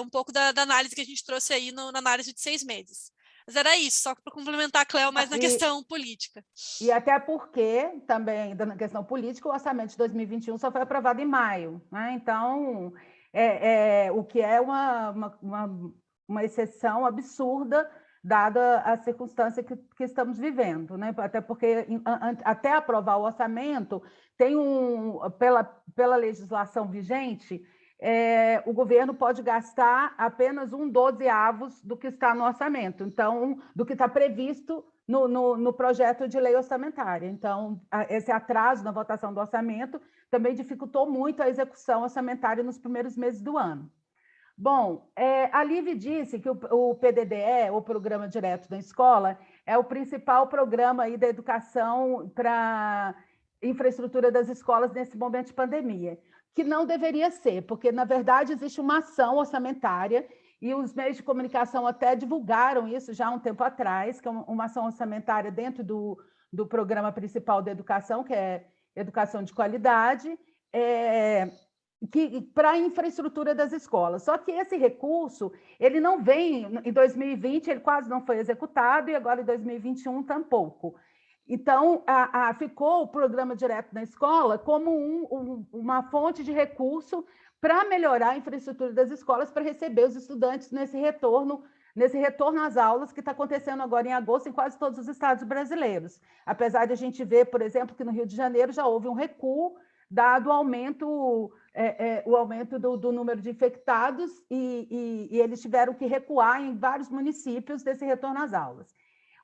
Um pouco da análise que a gente trouxe aí na análise de 6 meses. Mas era isso, só para complementar a Cléo mais na questão política. E até porque, também, na questão política, o orçamento de 2021 só foi aprovado em maio, né? Então, o que é uma exceção absurda, dada a circunstância que estamos vivendo, né? Até porque, até aprovar o orçamento, tem pela legislação vigente, o governo pode gastar apenas 1/12 do que está no orçamento, então, do que está previsto no projeto de lei orçamentária. Então, esse atraso na votação do orçamento também dificultou muito a execução orçamentária nos primeiros meses do ano. Bom, a Liv disse que o PDDE, o Programa Direto da Escola, é o principal programa aí da educação para infraestrutura das escolas nesse momento de pandemia, que não deveria ser, porque, na verdade, existe uma ação orçamentária e os meios de comunicação até divulgaram isso já há um tempo atrás, que é uma ação orçamentária dentro do programa principal da educação, que é Educação de Qualidade, para a infraestrutura das escolas. Só que esse recurso, ele não vem, em 2020, ele quase não foi executado, e agora em 2021 tampouco. Então, ficou o Programa Direto na Escola como uma fonte de recurso para melhorar a infraestrutura das escolas, para receber os estudantes nesse retorno às aulas que está acontecendo agora em agosto em quase todos os estados brasileiros. Apesar de a gente ver, por exemplo, que no Rio de Janeiro já houve um recuo, dado o aumento do número de infectados, e eles tiveram que recuar em vários municípios desse retorno às aulas.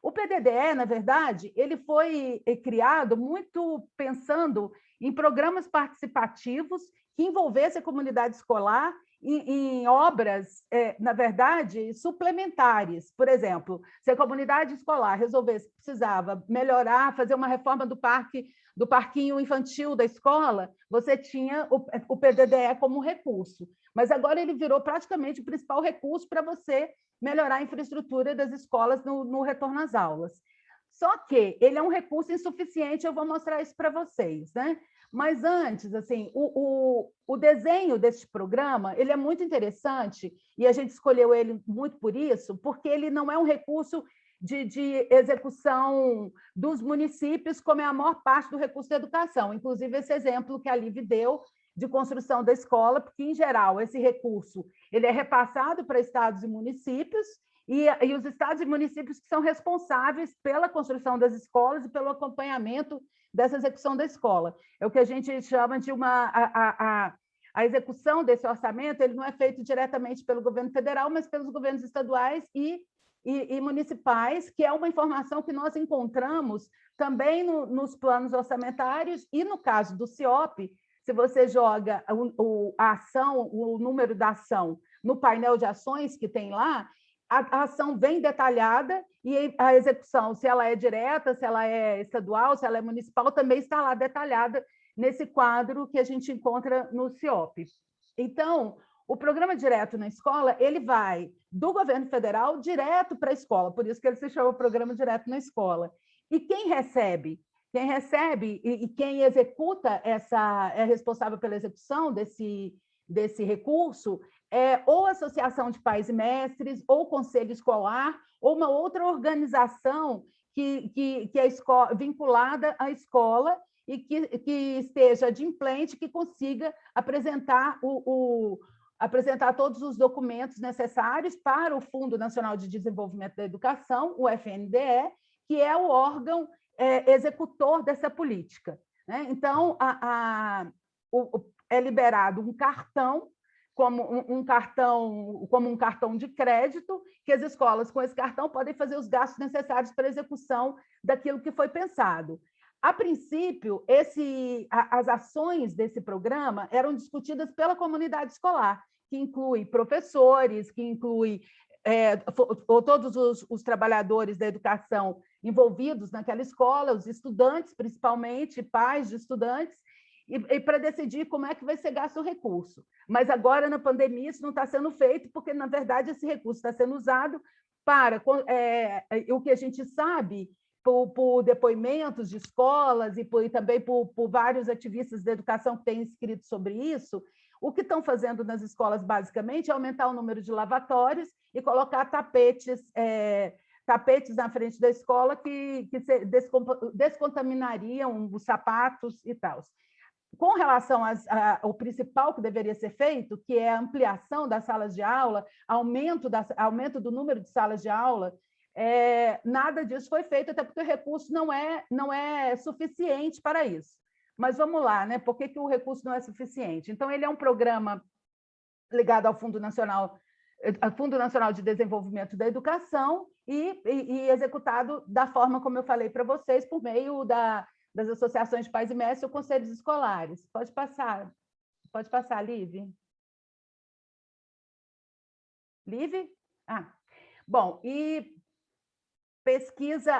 O PDDE, na verdade, ele foi criado muito pensando em programas participativos que envolvessem a comunidade escolar em obras, na verdade, suplementares. Por exemplo, se a comunidade escolar resolvesse que precisava melhorar, fazer uma reforma do parquinho infantil da escola, você tinha o PDDE como recurso. Mas agora ele virou praticamente o principal recurso para você melhorar a infraestrutura das escolas no retorno às aulas. Só que ele é um recurso insuficiente, eu vou mostrar isso para vocês, né? Mas antes, assim, o desenho deste programa, ele é muito interessante, e a gente escolheu ele muito por isso, porque ele não é um recurso de execução dos municípios, como é a maior parte do recurso da educação. Inclusive, esse exemplo que a Liv deu de construção da escola, porque, em geral, esse recurso ele é repassado para estados e municípios, e os estados e municípios que são responsáveis pela construção das escolas e pelo acompanhamento dessa execução da escola. É o que a gente chama de a execução desse orçamento, ele não é feito diretamente pelo governo federal, mas pelos governos estaduais e municipais, que é uma informação que nós encontramos também nos planos orçamentários e, no caso do CIOP, se você joga a ação, o número da ação no painel de ações que tem lá, a ação vem detalhada e a execução, se ela é direta, se ela é estadual, se ela é municipal, também está lá detalhada nesse quadro que a gente encontra no CIOP. Então, o programa Direto na Escola, ele vai do governo federal direto para a escola, por isso que ele se chama Programa Direto na Escola. E quem recebe e quem executa é responsável pela execução desse recurso é ou associação de pais e mestres, ou conselho escolar, ou uma outra organização que é vinculada à escola e que esteja adimplente, que consiga apresentar apresentar todos os documentos necessários para o Fundo Nacional de Desenvolvimento da Educação, o FNDE, que é o órgão executor dessa política. Né? Então, é liberado um cartão, como um cartão de crédito, que as escolas, com esse cartão, podem fazer os gastos necessários para a execução daquilo que foi pensado. A princípio, as ações desse programa eram discutidas pela comunidade escolar, que inclui professores, que inclui todos os trabalhadores da educação envolvidos naquela escola, os estudantes, principalmente, pais de estudantes, e para decidir como é que vai ser gasto o recurso. Mas agora, na pandemia, isso não está sendo feito, porque, na verdade, esse recurso está sendo usado para o que a gente sabe, por depoimentos de escolas e também por vários ativistas da educação que têm escrito sobre isso. O que estão fazendo nas escolas, basicamente, é aumentar o número de lavatórios e colocar tapetes na frente da escola que descontaminariam os sapatos e tal. Com relação ao principal que deveria ser feito, que é a ampliação das salas de aula, aumento do número de salas de aula, nada disso foi feito, até porque o recurso não é suficiente para isso. Mas vamos lá, né? Por que o recurso não é suficiente? Então, ele é um programa ligado ao Fundo Nacional de Desenvolvimento da Educação e executado da forma como eu falei para vocês, por meio das associações de pais e mestres ou conselhos escolares. Pode passar, Liv. Liv? Bom, e pesquisa,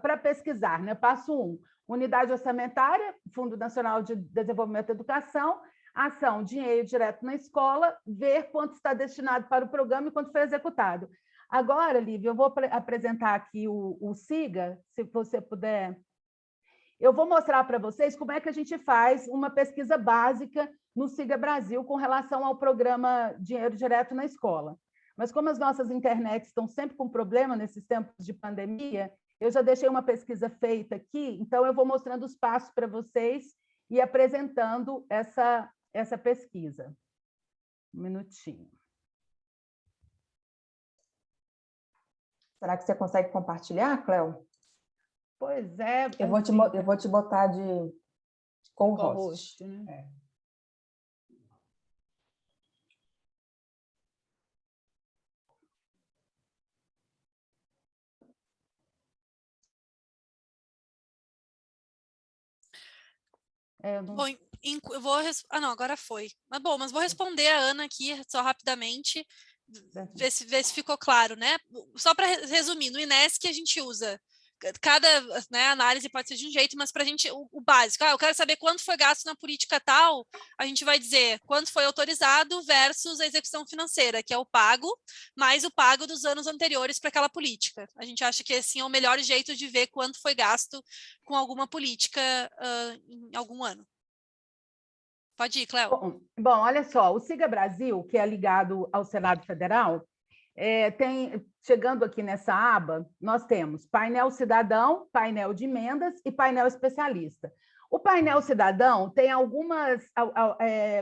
para pesquisar, né? Passo 1, unidade orçamentária, Fundo Nacional de Desenvolvimento da Educação, ação, dinheiro direto na escola, ver quanto está destinado para o programa e quanto foi executado. Agora, Lívia, eu vou apresentar aqui o SIGA, se você puder. Eu vou mostrar para vocês como é que a gente faz uma pesquisa básica no SIGA Brasil com relação ao programa Dinheiro Direto na Escola. Mas como as nossas internets estão sempre com problema nesses tempos de pandemia, eu já deixei uma pesquisa feita aqui, então eu vou mostrando os passos para vocês e apresentando essa pesquisa. Um minutinho. Será que você consegue compartilhar, Cléo? Pois é. Eu vou te botar de co-host. Né? Bom, eu vou... não, agora foi. Mas vou responder a Ana aqui, só rapidamente, ver se ficou claro, né? Só para resumir, no INESC a gente usa cada, né, análise pode ser de um jeito, mas para a gente, o básico, eu quero saber quanto foi gasto na política tal, a gente vai dizer quanto foi autorizado versus a execução financeira, que é o pago, mais o pago dos anos anteriores para aquela política. A gente acha que assim é o melhor jeito de ver quanto foi gasto com alguma política em algum ano. Pode ir, Cléo. Bom, olha só, o SIGA Brasil, que é ligado ao Senado Federal, chegando aqui nessa aba, nós temos painel cidadão, painel de emendas e painel especialista. O painel cidadão tem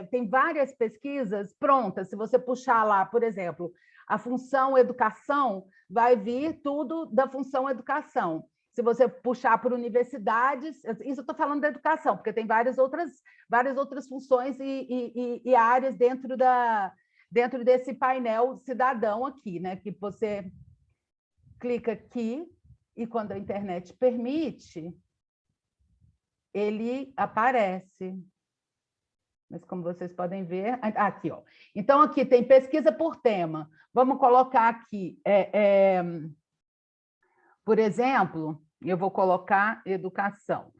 tem várias pesquisas prontas. Se você puxar lá, por exemplo, a função educação, vai vir tudo da função educação. Se você puxar por universidades, isso eu estou falando da educação, porque tem várias outras funções e áreas dentro desse painel cidadão aqui, né? Que você clica aqui e quando a internet permite, ele aparece. Mas como vocês podem ver, aqui, ó. Então, aqui tem pesquisa por tema. Vamos colocar aqui, por exemplo, eu vou colocar educação.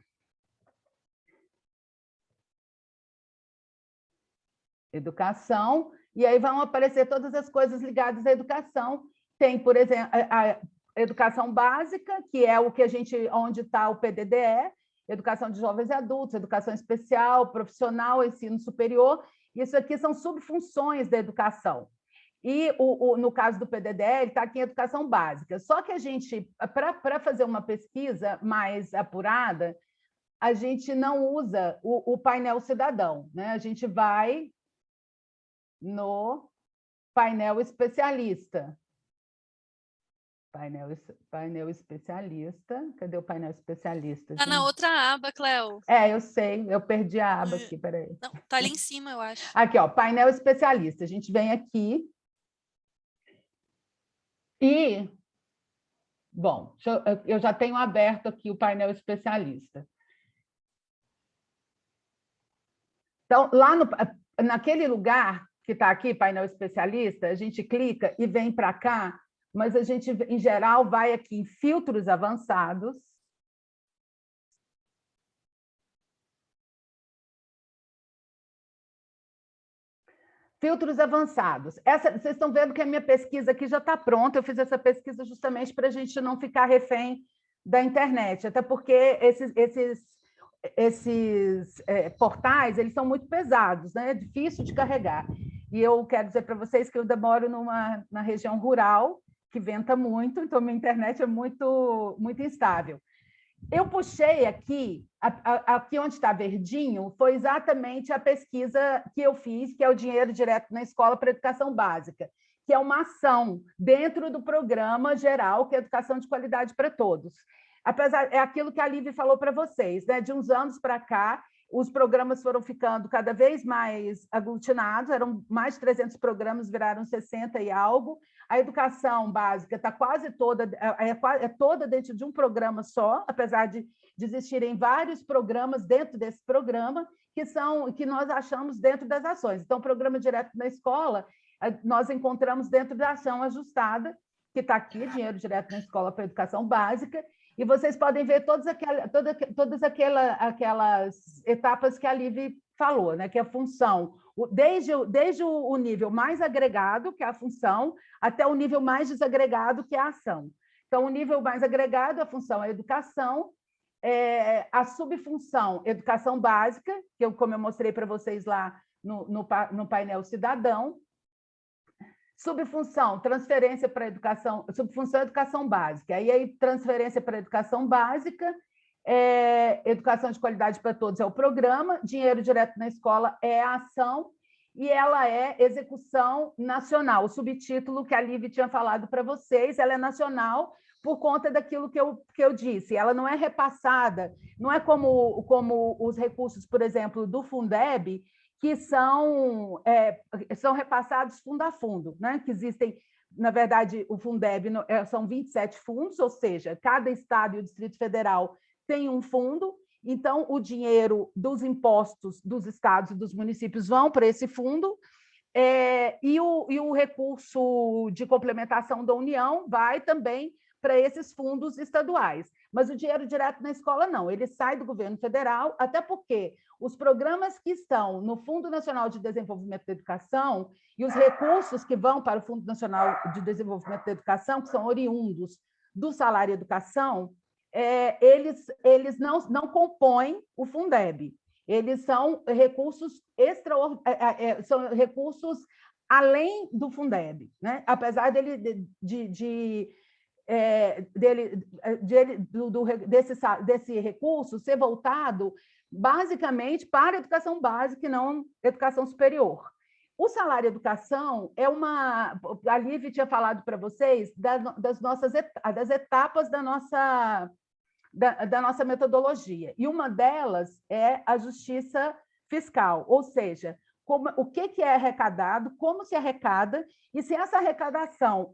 Educação, e aí vão aparecer todas as coisas ligadas à educação. Tem, por exemplo, a educação básica, que é o que onde está o PDDE, educação de jovens e adultos, educação especial, profissional, ensino superior. Isso aqui são subfunções da educação. E, no caso do PDDE, ele está aqui em educação básica. Só que a gente, para fazer uma pesquisa mais apurada, a gente não usa o painel cidadão, né? A gente vai no painel especialista. Painel especialista. Cadê o painel especialista? Está na outra aba, Cleo. Eu sei, eu perdi a aba aqui, peraí. Não, está ali em cima, eu acho. Aqui, ó, painel especialista. A gente vem aqui e... Bom, eu já tenho aberto aqui o painel especialista. Então, lá naquele lugar que está aqui, painel especialista, a gente clica e vem para cá, mas a gente, em geral, vai aqui em filtros avançados. Filtros avançados. Vocês estão vendo que a minha pesquisa aqui já está pronta, eu fiz essa pesquisa justamente para a gente não ficar refém da internet, até porque esses portais, eles são muito pesados, né? É difícil de carregar. E eu quero dizer para vocês que eu moro na região rural, que venta muito, então minha internet é muito, muito instável. Eu puxei aqui onde está verdinho, foi exatamente a pesquisa que eu fiz, que é o Dinheiro Direto na Escola para a Educação Básica, que é uma ação dentro do programa geral, que é Educação de Qualidade para Todos. É aquilo que a Lívia falou para vocês, né? De uns anos para cá, os programas foram ficando cada vez mais aglutinados, eram mais de 300 programas, viraram 60 e algo. A educação básica está quase toda, toda dentro de um programa só, apesar de existirem vários programas dentro desse programa, que nós achamos dentro das ações. Então, o programa Direto na Escola, nós encontramos dentro da ação ajustada, que está aqui, Dinheiro Direto na Escola para a Educação Básica, e vocês podem ver todas aquelas etapas que a Lívia falou, né? Que é a função, desde o nível mais agregado, que é a função, até o nível mais desagregado, que é a ação. Então, o nível mais agregado, a função é a educação, a subfunção, educação básica, como eu mostrei para vocês lá no painel cidadão, subfunção, transferência para educação, subfunção, educação básica. Aí, transferência para educação básica, educação de qualidade para todos é o programa, dinheiro direto na escola é a ação, e ela é execução nacional. O subtítulo que a Lívia tinha falado para vocês, ela é nacional por conta daquilo que eu disse. Ela não é repassada, não é como os recursos, por exemplo, do Fundeb, que são repassados fundo a fundo, né? Que existem, na verdade, o Fundeb são 27 fundos, ou seja, cada estado e o Distrito Federal tem um fundo, então o dinheiro dos impostos dos estados e dos municípios vão para esse fundo, e o recurso de complementação da União vai também para esses fundos estaduais. Mas o dinheiro direto na escola não, ele sai do governo federal, até porque os programas que estão no Fundo Nacional de Desenvolvimento da Educação e os recursos que vão para o Fundo Nacional de Desenvolvimento da Educação, que são oriundos do salário educação, eles não compõem o Fundeb. Eles são recursos são recursos além do Fundeb, né? Apesar desse recurso ser voltado basicamente para a educação básica e não educação superior. O salário educação é uma... A Lívia tinha falado para vocês das etapas da nossa metodologia, e uma delas é a justiça fiscal, ou seja, o que é arrecadado, como se arrecada, e se essa arrecadação,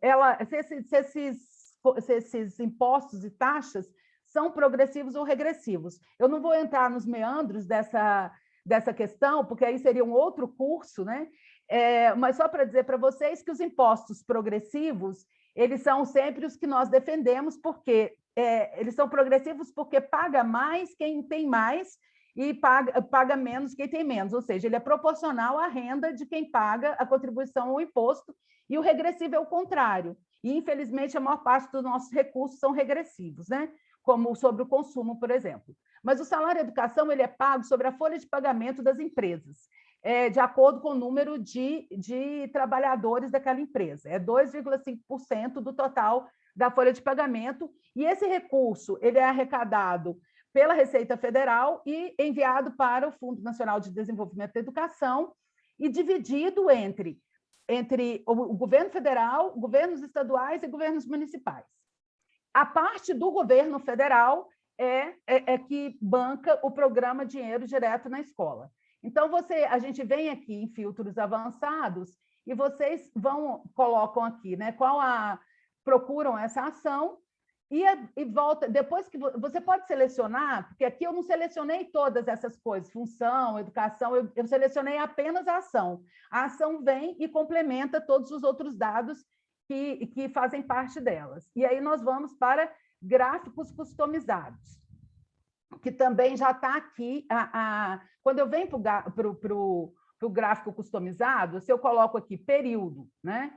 se esses impostos e taxas são progressivos ou regressivos. Eu não vou entrar nos meandros dessa questão, porque aí seria um outro curso, né? Mas só para dizer para vocês que os impostos progressivos, eles são sempre os que nós defendemos, porque eles são progressivos porque paga mais quem tem mais e paga menos quem tem menos, ou seja, ele é proporcional à renda de quem paga a contribuição ou imposto, e o regressivo é o contrário. E, infelizmente, a maior parte dos nossos recursos são regressivos, né? Como sobre o consumo, por exemplo. Mas o salário educação ele é pago sobre a folha de pagamento das empresas, de acordo com o número de trabalhadores daquela empresa. É 2,5% do total da folha de pagamento, e esse recurso ele é arrecadado pela Receita Federal e enviado para o Fundo Nacional de Desenvolvimento da Educação e dividido entre o governo federal, governos estaduais e governos municipais. A parte do governo federal é que banca o programa Dinheiro Direto na Escola. Então, a gente vem aqui em filtros avançados e vocês colocam aqui, né, procuram essa ação e volta. Depois que você pode selecionar, porque aqui eu não selecionei todas essas coisas, função, educação, eu selecionei apenas a ação. A ação vem e complementa todos os outros dados que fazem parte delas. E aí nós vamos para gráficos customizados, que também já está aqui. Quando eu venho para o gráfico customizado, se eu coloco aqui período, né?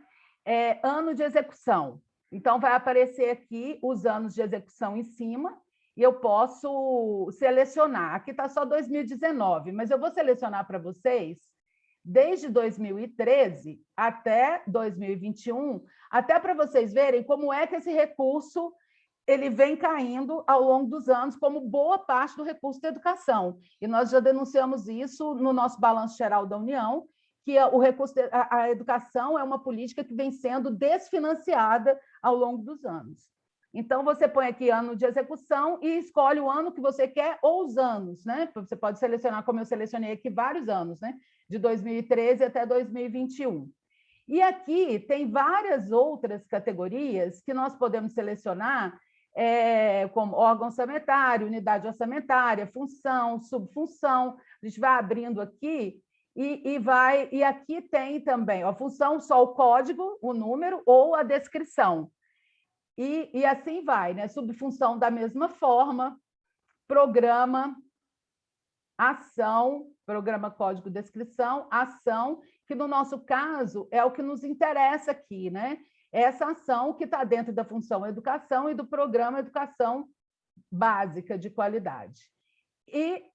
Ano de execução. Então, vai aparecer aqui os anos de execução em cima, e eu posso selecionar. Aqui está só 2019, mas eu vou selecionar para vocês desde 2013 até 2021, até para vocês verem como é que esse recurso ele vem caindo ao longo dos anos, como boa parte do recurso da educação. E nós já denunciamos isso no nosso Balanço Geral da União, que a educação é uma política que vem sendo desfinanciada ao longo dos anos. Então, você põe aqui ano de execução e escolhe o ano que você quer ou os anos, né? Você pode selecionar, como eu selecionei aqui, vários anos, né? De 2013 até 2021. E aqui tem várias outras categorias que nós podemos selecionar, como órgão orçamentário, unidade orçamentária, função, subfunção. A gente vai abrindo aqui e aqui tem também a função, só o código, o número ou a descrição. E assim vai, né? Subfunção da mesma forma, programa, ação, programa, código, descrição, ação, que no nosso caso é o que nos interessa aqui, né? Essa ação que está dentro da função educação e do programa educação básica de qualidade. E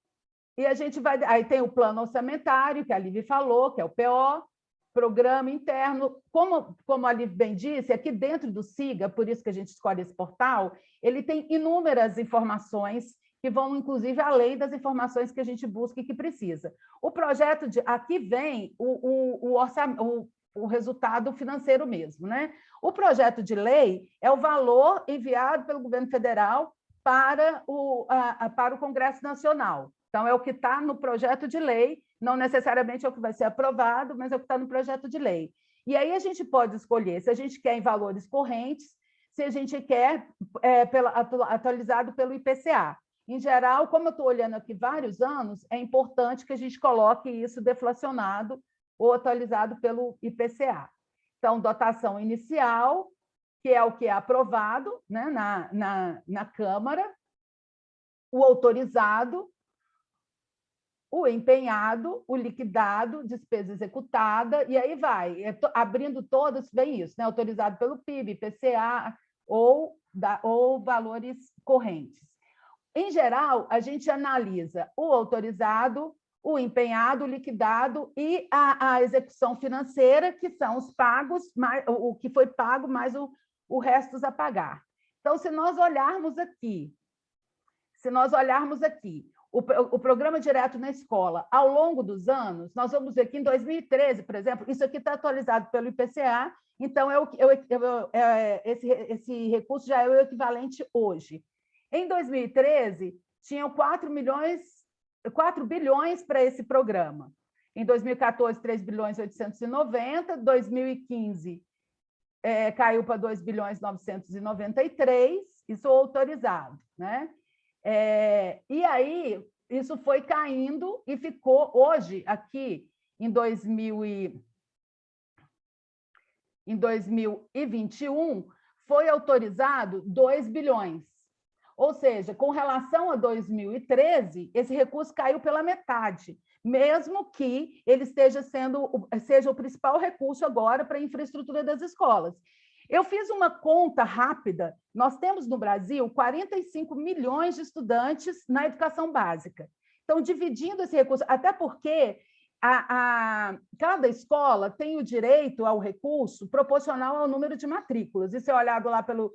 a gente vai... Aí tem o plano orçamentário, que a Liv falou, que é o PO, programa interno. Como a Liv bem disse, aqui dentro do SIGA, por isso que a gente escolhe esse portal, ele tem inúmeras informações que vão, inclusive, além das informações que a gente busca e que precisa. O projeto aqui vem o resultado financeiro mesmo, né? O projeto de lei é o valor enviado pelo governo federal para o Congresso Nacional. Então, é o que está no projeto de lei, não necessariamente é o que vai ser aprovado, mas é o que está no projeto de lei. E aí a gente pode escolher se a gente quer em valores correntes, se a gente quer atualizado pelo IPCA. Em geral, como eu estou olhando aqui vários anos, é importante que a gente coloque isso deflacionado ou atualizado pelo IPCA. Então, dotação inicial, que é o que é aprovado, né, na Câmara, o autorizado, o empenhado, o liquidado, despesa executada, e aí vai. Abrindo todos, vem isso, né? Autorizado pelo PIB, IPCA ou valores correntes. Em geral, a gente analisa o autorizado, o empenhado, o liquidado e a execução financeira, que são os pagos, o que foi pago, mais o resto a pagar. Então, se nós olharmos aqui, o programa Direto na Escola, ao longo dos anos, nós vamos ver que em 2013, por exemplo, isso aqui está atualizado pelo IPCA, então esse recurso já é o equivalente hoje. Em 2013, tinham 4 bilhões para esse programa. Em 2014, 3 bilhões 890, 2015 caiu para 2 bilhões 993, isso autorizado, né? E aí, isso foi caindo e ficou, hoje, aqui, em 2021, foi autorizado 2 bilhões. Ou seja, com relação a 2013, esse recurso caiu pela metade, mesmo que ele seja o principal recurso agora para a infraestrutura das escolas. Eu fiz uma conta rápida. Nós temos no Brasil 45 milhões de estudantes na educação básica. Então, dividindo esse recurso, até porque cada escola tem o direito ao recurso proporcional ao número de matrículas. Isso é olhado lá pelo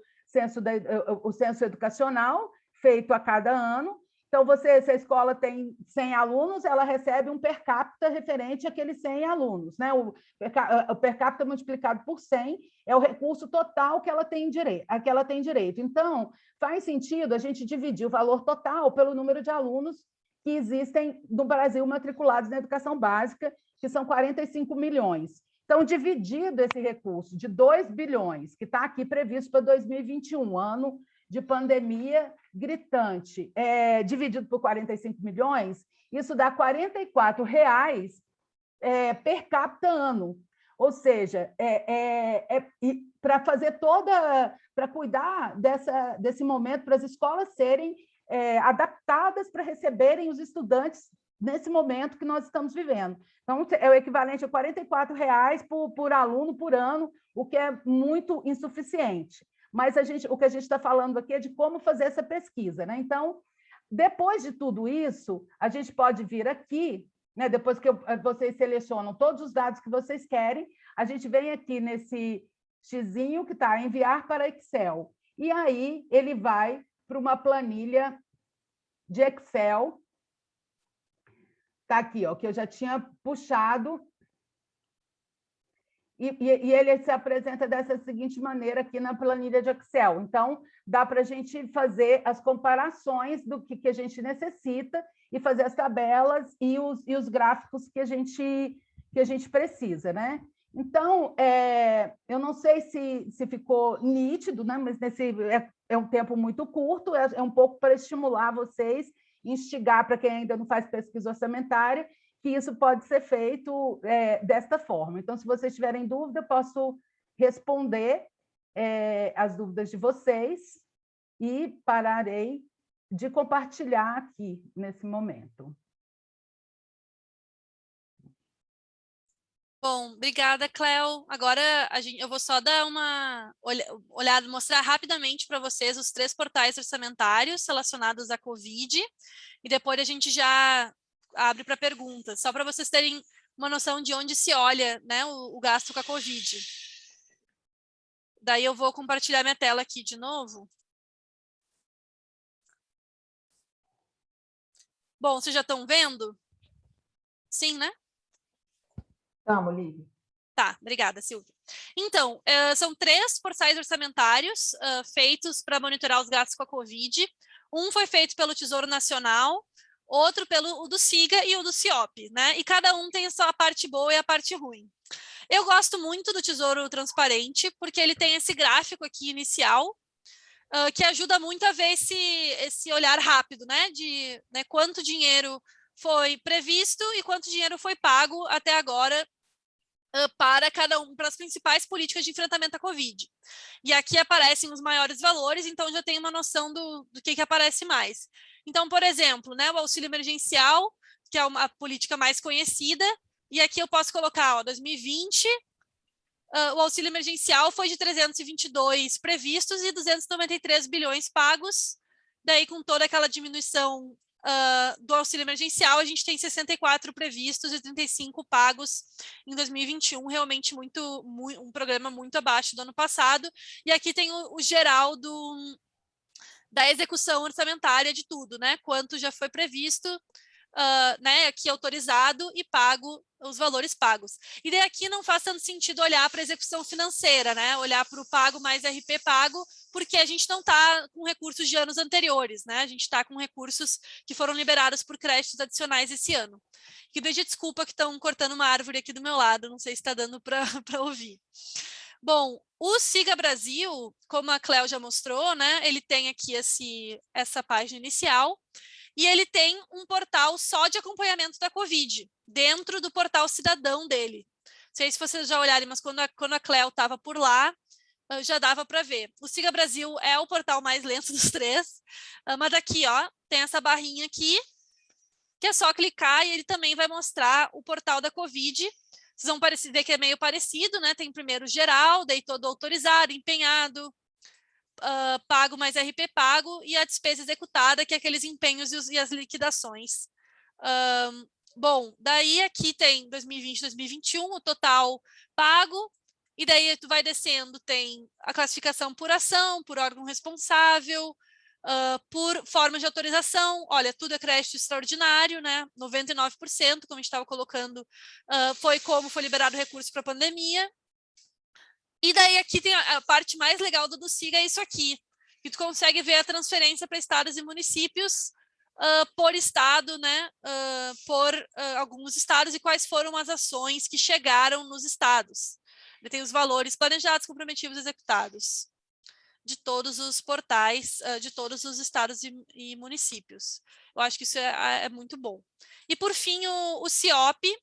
o censo educacional, feito a cada ano. Então, se a escola tem 100 alunos, ela recebe um per capita referente àqueles 100 alunos. Né? O per capita multiplicado por 100 é o recurso total que ela tem direito. Então, faz sentido a gente dividir o valor total pelo número de alunos que existem no Brasil matriculados na educação básica, que são 45 milhões. Então, dividido esse recurso de 2 bilhões, que está aqui previsto para 2021, ano de pandemia gritante, dividido por 45 milhões, isso dá R$ 44 per capita ano. Ou seja, para fazer para cuidar desse momento, para as escolas serem adaptadas para receberem os estudantes nesse momento que nós estamos vivendo. Então, é o equivalente a R$ 44 por aluno por ano, o que é muito insuficiente. Mas o que a gente está falando aqui é de como fazer essa pesquisa. Né? Então, depois de tudo isso, a gente pode vir aqui, né? Depois que vocês selecionam todos os dados que vocês querem, a gente vem aqui nesse xizinho que está enviar para Excel. E aí ele vai para uma planilha de Excel. Está aqui, ó, que eu já tinha puxado. E ele se apresenta dessa seguinte maneira aqui na planilha de Excel. Então, dá para a gente fazer as comparações do que a gente necessita e fazer as tabelas e os gráficos que a gente precisa. Né? Então, eu não sei se ficou nítido, né? Mas é um tempo muito curto, é um pouco para estimular vocês, instigar para quem ainda não faz pesquisa orçamentária, que isso pode ser feito desta forma. Então, se vocês tiverem dúvida, eu posso responder as dúvidas de vocês e pararei de compartilhar aqui nesse momento. Bom, obrigada, Cléo. Agora eu vou só dar uma olhada, mostrar rapidamente para vocês os 3 portais orçamentários relacionados à Covid, e depois a gente já abre para perguntas, só para vocês terem uma noção de onde se olha, né, o gasto com a Covid. Daí eu vou compartilhar minha tela aqui de novo. Bom, vocês já estão vendo? Sim, né? Estamos, Lívia. Tá, obrigada, Silvia. Então, são 3 portais orçamentários feitos para monitorar os gastos com a Covid. Um foi feito pelo Tesouro Nacional, outro pelo o do SIGA e o do CIOP, né? E cada um tem a sua parte boa e a parte ruim. Eu gosto muito do Tesouro Transparente, porque ele tem esse gráfico aqui inicial, que ajuda muito a ver esse olhar rápido, né? De quanto dinheiro foi previsto e quanto dinheiro foi pago até agora para para as principais políticas de enfrentamento à Covid. E aqui aparecem os maiores valores, então já tem uma noção do que aparece mais. Então, por exemplo, né, o auxílio emergencial, que é a política mais conhecida, e aqui eu posso colocar, 2020, o auxílio emergencial foi de 322 previstos e 293 bilhões pagos, daí com toda aquela diminuição do auxílio emergencial, a gente tem 64 previstos e 35 pagos em 2021, realmente um programa muito abaixo do ano passado. E aqui tem o geral da execução orçamentária de tudo, né? Quanto já foi previsto, né, aqui autorizado e pago, os valores pagos. E daí aqui não faz tanto sentido olhar para a execução financeira, né? Olhar para o pago mais RP pago, porque a gente não está com recursos de anos anteriores, né? A gente está com recursos que foram liberados por créditos adicionais esse ano. E pedir desculpa que estão cortando uma árvore aqui do meu lado, não sei se está dando para ouvir. Bom, o Siga Brasil, como a Cléo já mostrou, né, ele tem aqui essa página inicial, e ele tem um portal só de acompanhamento da Covid, dentro do portal cidadão dele. Não sei se vocês já olharem, mas quando a Cléo estava por lá, já dava para ver. O Siga Brasil é o portal mais lento dos três, mas daqui, ó, tem essa barrinha aqui, que é só clicar e ele também vai mostrar o portal da Covid. Vocês vão ver que é meio parecido, né? Tem primeiro geral, daí todo autorizado, empenhado, pago mais RP pago e a despesa executada, que é aqueles empenhos e as liquidações. Bom, daí aqui tem 2020, 2021, o total pago, e daí tu vai descendo, tem a classificação por ação, por órgão responsável, por forma de autorização. Olha, tudo é crédito extraordinário, né? 99%, como a gente estava colocando, foi como foi liberado recurso para a pandemia. E daí aqui tem a parte mais legal do Siga, é isso aqui, que tu consegue ver a transferência para estados e municípios por estado, né? Por alguns estados e quais foram as ações que chegaram nos estados. Ele tem os valores planejados, comprometidos, executados de todos os portais, de todos os estados e municípios. Eu acho que isso é muito bom. E, por fim, o CIOP,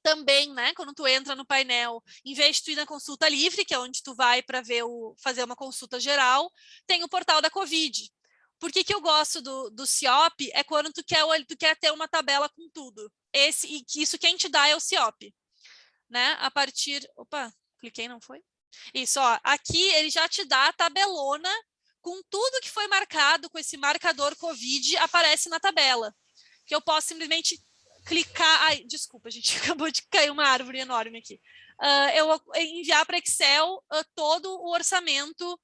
também, né, quando tu entra no painel, em vez de tu ir na consulta livre, que é onde tu vai para fazer uma consulta geral, tem o portal da Covid. Por que eu gosto do CIOP? É quando tu quer ter uma tabela com tudo. Isso quem te dá é o CIOP. Né? A partir... Opa, cliquei, não foi? Isso, ó, aqui ele já te dá a tabelona com tudo que foi marcado com esse marcador COVID, aparece na tabela. Que eu posso simplesmente clicar... Ai, desculpa, gente, acabou de cair uma árvore enorme aqui. Eu enviar para Excel todo o orçamento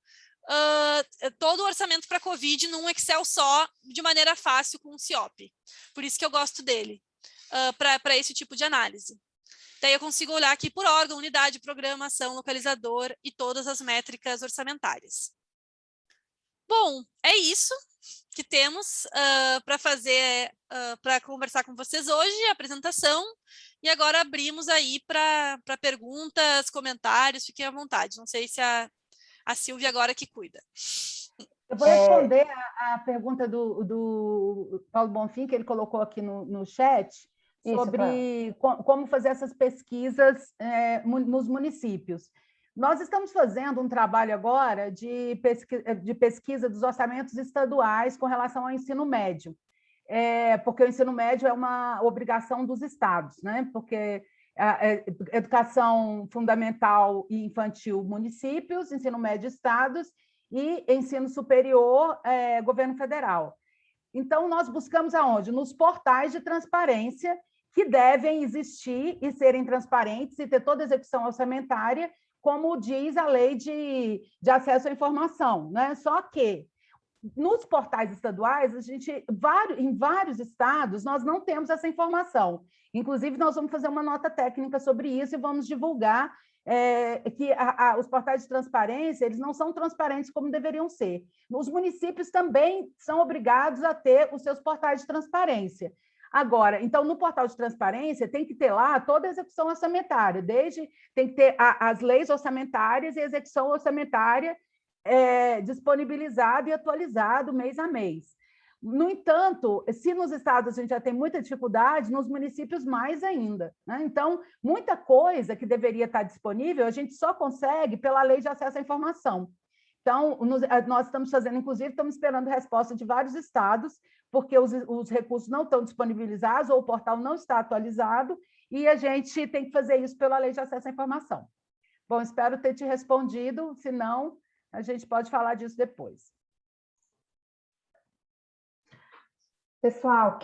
para COVID num Excel só, de maneira fácil, com o CIOP. Por isso que eu gosto dele, para esse tipo de análise. Daí eu consigo olhar aqui por órgão, unidade, programação, localizador e todas as métricas orçamentárias. Bom, é isso que temos para fazer, para conversar com vocês hoje, a apresentação, e agora abrimos aí para perguntas, comentários, fiquem à vontade. Não sei se a Silvia agora que cuida. Eu vou responder a pergunta do Paulo Bonfim, que ele colocou aqui no chat, sobre como fazer essas pesquisas nos municípios. Nós estamos fazendo um trabalho agora de pesquisa dos orçamentos estaduais com relação ao ensino médio, porque o ensino médio é uma obrigação dos estados, né? Porque a educação fundamental e infantil, municípios, ensino médio, estados, e ensino superior, governo federal. Então, nós buscamos aonde? Nos portais de transparência, que devem existir e serem transparentes e ter toda a execução orçamentária, como diz a lei de acesso à informação, né? Só que nos portais estaduais, em vários estados, nós não temos essa informação. Inclusive, nós vamos fazer uma nota técnica sobre isso e vamos divulgar que os portais de transparência, eles não são transparentes como deveriam ser. Os municípios também são obrigados a ter os seus portais de transparência. Agora, então, no portal de transparência, tem que ter lá toda a execução orçamentária, tem que ter as leis orçamentárias e a execução orçamentária disponibilizado e atualizado mês a mês. No entanto, se nos estados a gente já tem muita dificuldade, nos municípios mais ainda, né? Então, muita coisa que deveria estar disponível, a gente só consegue pela lei de acesso à informação. Então, nós estamos fazendo, inclusive, estamos esperando resposta de vários estados, porque os recursos não estão disponibilizados ou o portal não está atualizado, e a gente tem que fazer isso pela lei de acesso à informação. Bom, espero ter te respondido, se não, a gente pode falar disso depois. Pessoal,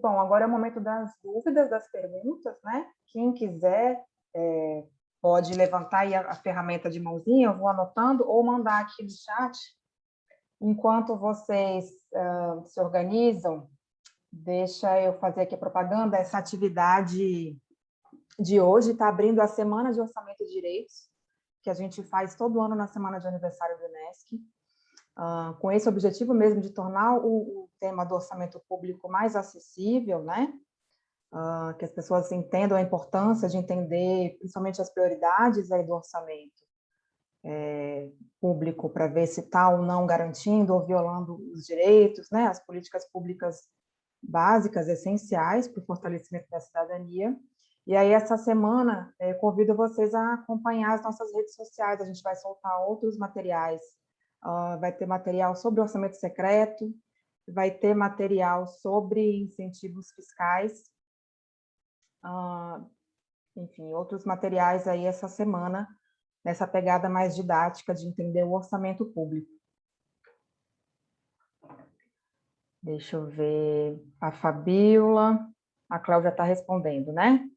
bom, agora é o momento das dúvidas, das perguntas, né? Quem quiser pode levantar aí a ferramenta de mãozinha, eu vou anotando, ou mandar aqui no chat. Enquanto vocês se organizam, deixa eu fazer aqui a propaganda. Essa atividade de hoje está abrindo a Semana de Orçamento e Direitos, que a gente faz todo ano na semana de aniversário do Unesc, com esse objetivo mesmo de tornar o tema do orçamento público mais acessível, né? Que as pessoas entendam a importância de entender, principalmente as prioridades aí do orçamento, público para ver se está ou não garantindo ou violando os direitos, né, as políticas públicas básicas, essenciais para o fortalecimento da cidadania. E aí, essa semana, convido vocês a acompanhar as nossas redes sociais, a gente vai soltar outros materiais, vai ter material sobre orçamento secreto, vai ter material sobre incentivos fiscais, enfim, outros materiais aí essa semana, nessa pegada mais didática de entender o orçamento público. Deixa eu ver, a Fabíola, a Cláudia está respondendo, né?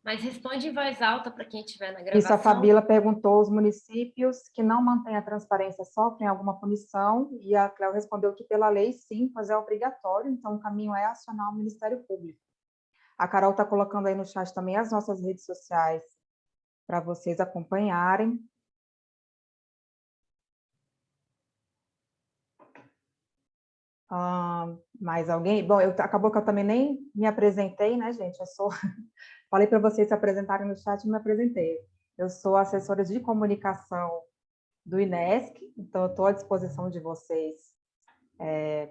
Mas responde em voz alta para quem estiver na gravação. Isso, a Fabíola perguntou, os municípios que não mantêm a transparência sofrem alguma punição? E a Cléo respondeu que pela lei sim, pois é obrigatório, então o caminho é acionar o Ministério Público. A Carol está colocando aí no chat também as nossas redes sociais para vocês acompanharem. Mais alguém? Bom, acabou que eu também nem me apresentei, né, gente? Eu sou... Falei para vocês se apresentarem no chat e me apresentei. Eu sou assessora de comunicação do INESC, então eu estou à disposição de vocês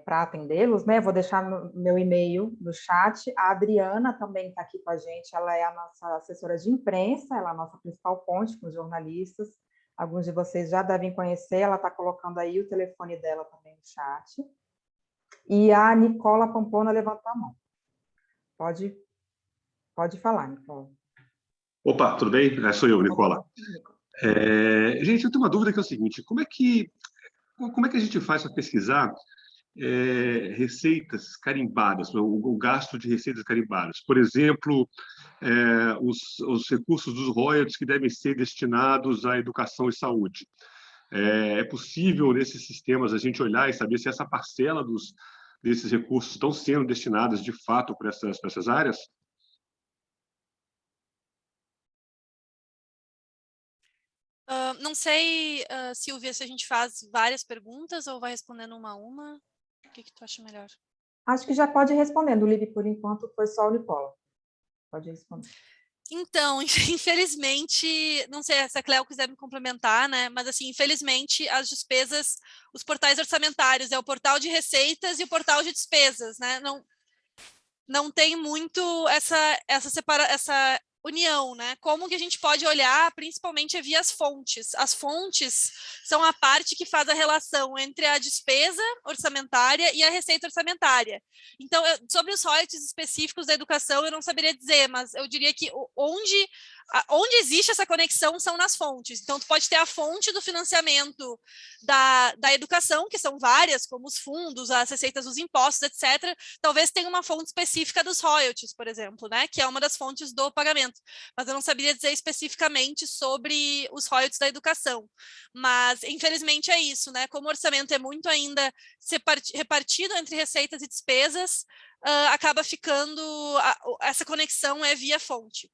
para atendê-los, né? Vou deixar meu e-mail no chat. A Adriana também está aqui com a gente, ela é a nossa assessora de imprensa, ela é a nossa principal ponte com os jornalistas. Alguns de vocês já devem conhecer, ela está colocando aí o telefone dela também no chat. E a Nicola Pampona levantou a mão. Pode falar, Nicola. Opa, tudo bem? Sou eu, Nicola. Gente, eu tenho uma dúvida que é o seguinte, como é que a gente faz para pesquisar receitas carimbadas, o gasto de receitas carimbadas? Por exemplo, os recursos dos royalties que devem ser destinados à educação e saúde. É possível, nesses sistemas, a gente olhar e saber se essa parcela desses recursos estão sendo destinadas, de fato, para essas áreas? Não sei, Silvia, se a gente faz várias perguntas ou vai respondendo uma a uma. O que tu acha melhor? Acho que já pode ir respondendo, Livi, por enquanto foi só o Nicola. Pode responder. Então, infelizmente, não sei se a Cléo quiser me complementar, né? Mas, assim, infelizmente, as despesas, os portais orçamentários, é o portal de receitas e o portal de despesas, né? Não tem muito essa união, né? Como que a gente pode olhar, principalmente via as fontes. As fontes são a parte que faz a relação entre a despesa orçamentária e a receita orçamentária. Então, sobre os royalties específicos da educação, eu não saberia dizer, mas eu diria que onde existe essa conexão são nas fontes. Então, tu pode ter a fonte do financiamento da educação, que são várias, como os fundos, as receitas dos impostos, etc. Talvez tenha uma fonte específica dos royalties, por exemplo, né, que é uma das fontes do pagamento. Mas eu não saberia dizer especificamente sobre os royalties da educação. Mas, infelizmente, é isso, né? Como o orçamento é muito ainda repartido entre receitas e despesas, acaba ficando... essa conexão é via fonte.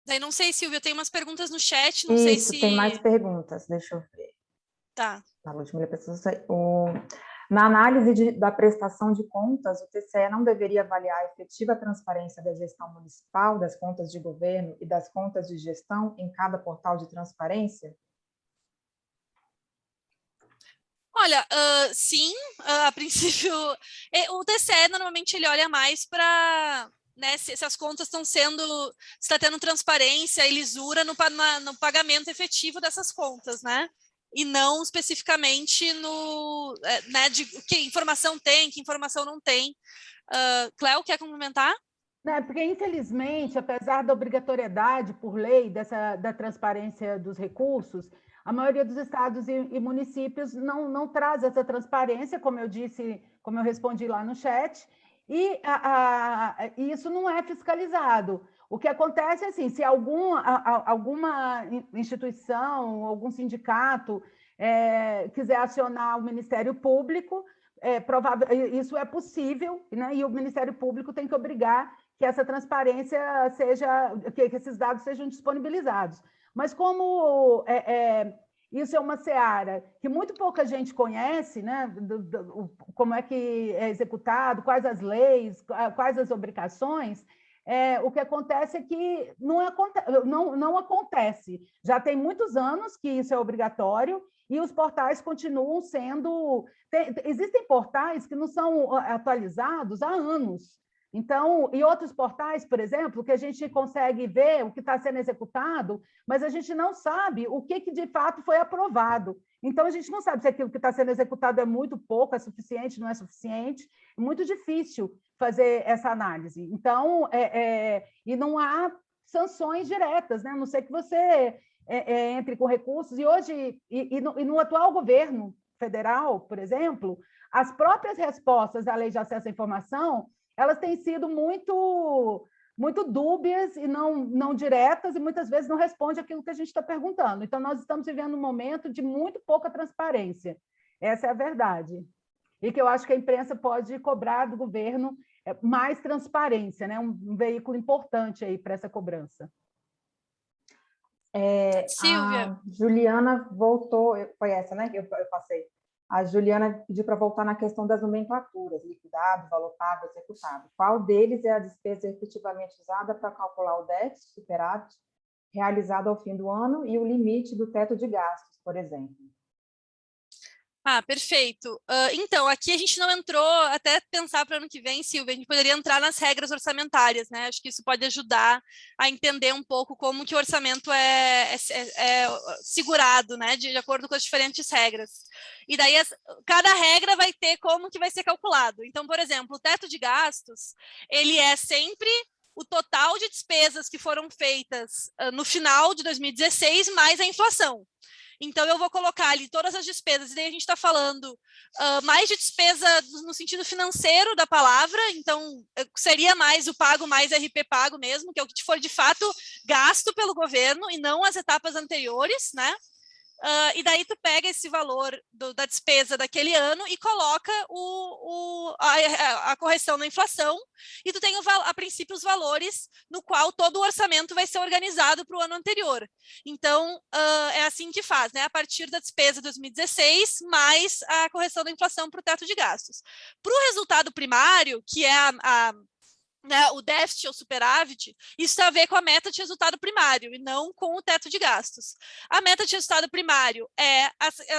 Daí não sei, Silvia, tem umas perguntas no chat, não sei se... Isso, tem mais perguntas, deixa eu ver. Tá. Na análise da prestação de contas, o TCE não deveria avaliar a efetiva transparência da gestão municipal, das contas de governo e das contas de gestão em cada portal de transparência? Olha, sim, a princípio, o TCE normalmente ele olha mais para... Né, se as contas estão sendo, se está tendo transparência e lisura no pagamento efetivo dessas contas, né? E não especificamente né, de que informação tem, que informação não tem. Cléo, quer complementar? Porque, infelizmente, apesar da obrigatoriedade por lei da transparência dos recursos, a maioria dos estados e municípios não traz essa transparência, como eu disse, como eu respondi lá no chat, e isso não é fiscalizado. O que acontece é assim, se alguma instituição, algum sindicato quiser acionar o Ministério Público, isso é possível, né? E o Ministério Público tem que obrigar que essa transparência que esses dados sejam disponibilizados. Mas como isso é uma seara que muito pouca gente conhece, né? Como é que é executado, quais as leis, quais as obrigações. O que acontece é que não acontece. Já tem muitos anos que isso é obrigatório e os portais continuam sendo... Existem portais que não são atualizados há anos. Então, e outros portais, por exemplo, que a gente consegue ver o que está sendo executado, mas a gente não sabe o que de fato foi aprovado. Então, a gente não sabe se aquilo que está sendo executado é muito pouco, é suficiente, não é suficiente. É muito difícil fazer essa análise. Então, e não há sanções diretas, né? A não ser que você entre com recursos. E hoje, no atual governo federal, por exemplo, as próprias respostas à Lei de Acesso à Informação, elas têm sido muito dúbias e não diretas, e muitas vezes não respondem aquilo que a gente está perguntando. Então, nós estamos vivendo um momento de muito pouca transparência. Essa é a verdade. E que eu acho que a imprensa pode cobrar do governo mais transparência, né? Um veículo importante aí para essa cobrança. Silvia. A Juliana voltou, foi essa, né, que eu passei. A Juliana pediu para voltar na questão das nomenclaturas, liquidado, valor pago, executado. Qual deles é a despesa efetivamente usada para calcular o déficit, superávit, realizado ao fim do ano e o limite do teto de gastos, por exemplo? Perfeito. Então, aqui a gente não entrou, até pensar para o ano que vem, Silvia, a gente poderia entrar nas regras orçamentárias, né? Acho que isso pode ajudar a entender um pouco como que o orçamento é segurado, né? De acordo com as diferentes regras. E daí, cada regra vai ter como que vai ser calculado. Então, por exemplo, o teto de gastos, ele é sempre o total de despesas que foram feitas no final de 2016, mais a inflação. Então, eu vou colocar ali todas as despesas, e daí a gente está falando mais de despesa no sentido financeiro da palavra, então seria mais o pago mais RP pago mesmo, que é o que for de fato gasto pelo governo e não as etapas anteriores, né? E daí tu pega esse valor da despesa daquele ano e coloca a correção na inflação, e tu tem a princípio os valores no qual todo o orçamento vai ser organizado para o ano anterior. Então, é assim que faz, né? A partir da despesa de 2016, mais a correção da inflação para o teto de gastos. Para o resultado primário, que é né, o déficit ou superávit, isso tem a ver com a meta de resultado primário e não com o teto de gastos. A meta de resultado primário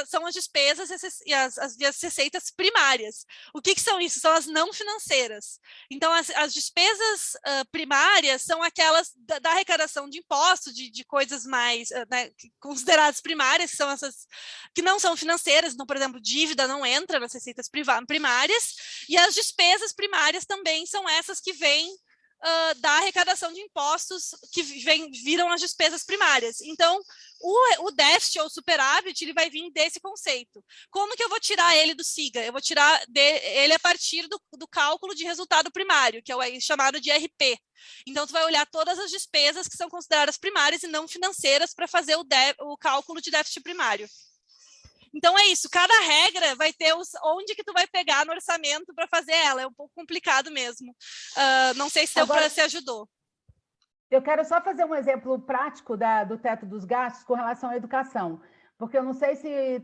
são as despesas e as receitas primárias. O que são isso? São as não financeiras. Então, as despesas primárias são aquelas da arrecadação de impostos, de coisas mais né, consideradas primárias, que são essas que não são financeiras. Então, por exemplo, dívida não entra nas receitas primárias, e as despesas primárias também são essas que vêm da arrecadação de impostos, que viram as despesas primárias. Então, o déficit ou superávit, ele vai vir desse conceito. Como que eu vou tirar ele do SIGA? Eu vou tirar ele a partir do cálculo de resultado primário, que é o chamado de RP. Então, tu vai olhar todas as despesas que são consideradas primárias e não financeiras para fazer o cálculo de déficit primário. Então, é isso. Cada regra vai ter onde que tu vai pegar no orçamento para fazer ela. É um pouco complicado mesmo. Não sei se se ajudou. Eu quero só fazer um exemplo prático do teto dos gastos com relação à educação, porque eu não sei se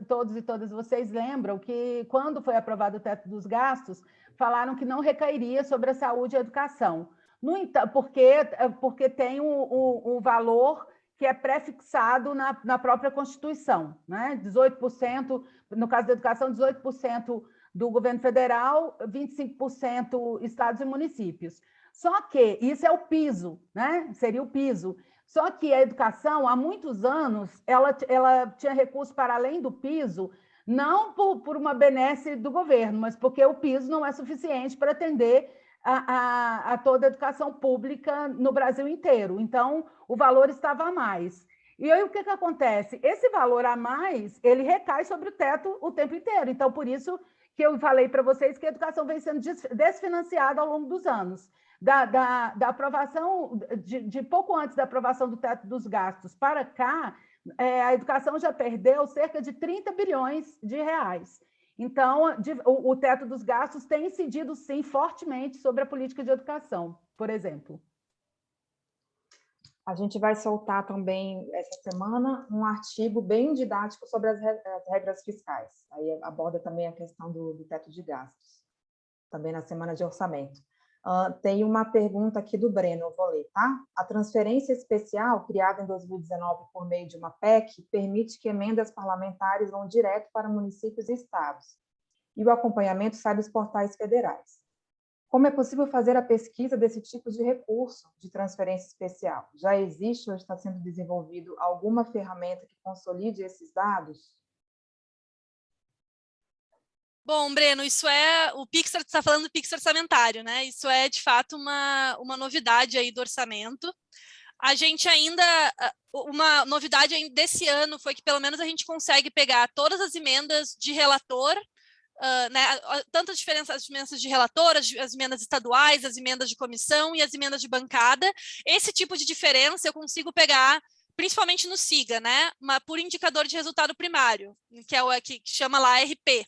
todos e todas vocês lembram que, quando foi aprovado o teto dos gastos, falaram que não recairia sobre a saúde e a educação. No entanto, porque tem um valor que é pré-fixado na própria Constituição, né? 18%, no caso da educação, 18% do governo federal, 25% estados e municípios. Só que isso é o piso, né? Seria o piso. Só que a educação, há muitos anos, ela tinha recurso para além do piso, não por uma benesse do governo, mas porque o piso não é suficiente para atender a toda a educação pública no Brasil inteiro. Então, o valor estava a mais. E aí, o que acontece? Esse valor a mais, ele recai sobre o teto o tempo inteiro. Então, por isso que eu falei para vocês que a educação vem sendo desfinanciada ao longo dos anos. Da aprovação, de pouco antes da aprovação do teto dos gastos para cá, a educação já perdeu cerca de 30 bilhões de reais. Então, o teto dos gastos tem incidido, sim, fortemente sobre a política de educação, por exemplo. A gente vai soltar também, essa semana, um artigo bem didático sobre as regras fiscais. Aí aborda também a questão do teto de gastos, também na semana de orçamento. Tem uma pergunta aqui do Breno, eu vou ler, tá? A transferência especial, criada em 2019 por meio de uma PEC, permite que emendas parlamentares vão direto para municípios e estados, e o acompanhamento sai dos portais federais. Como é possível fazer a pesquisa desse tipo de recurso de transferência especial? Já existe ou está sendo desenvolvido alguma ferramenta que consolide esses dados? Bom, Breno, isso é o Pix, você está falando do Pix orçamentário, né? Isso é, de fato, uma novidade aí do orçamento. A gente ainda, uma novidade desse ano foi que, pelo menos, a gente consegue pegar todas as emendas de relator, né, tanto as emendas de relator, as emendas estaduais, as emendas de comissão e as emendas de bancada. Esse tipo de diferença eu consigo pegar principalmente no SIGA, né, por indicador de resultado primário, que é o que chama lá RP.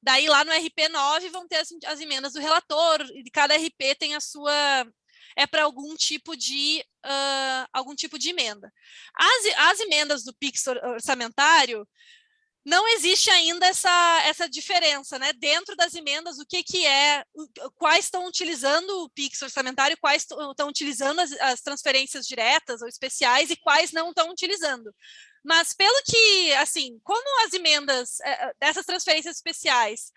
Daí, lá no RP9, vão ter as emendas do relator, e cada RP tem a sua... é para algum tipo de emenda. As emendas do Pix orçamentário, não existe ainda essa diferença, né? Dentro das emendas, o que é, quais estão utilizando o Pix orçamentário, quais estão utilizando as transferências diretas ou especiais e quais não estão utilizando. Mas pelo que, assim, como as emendas dessas transferências especiais,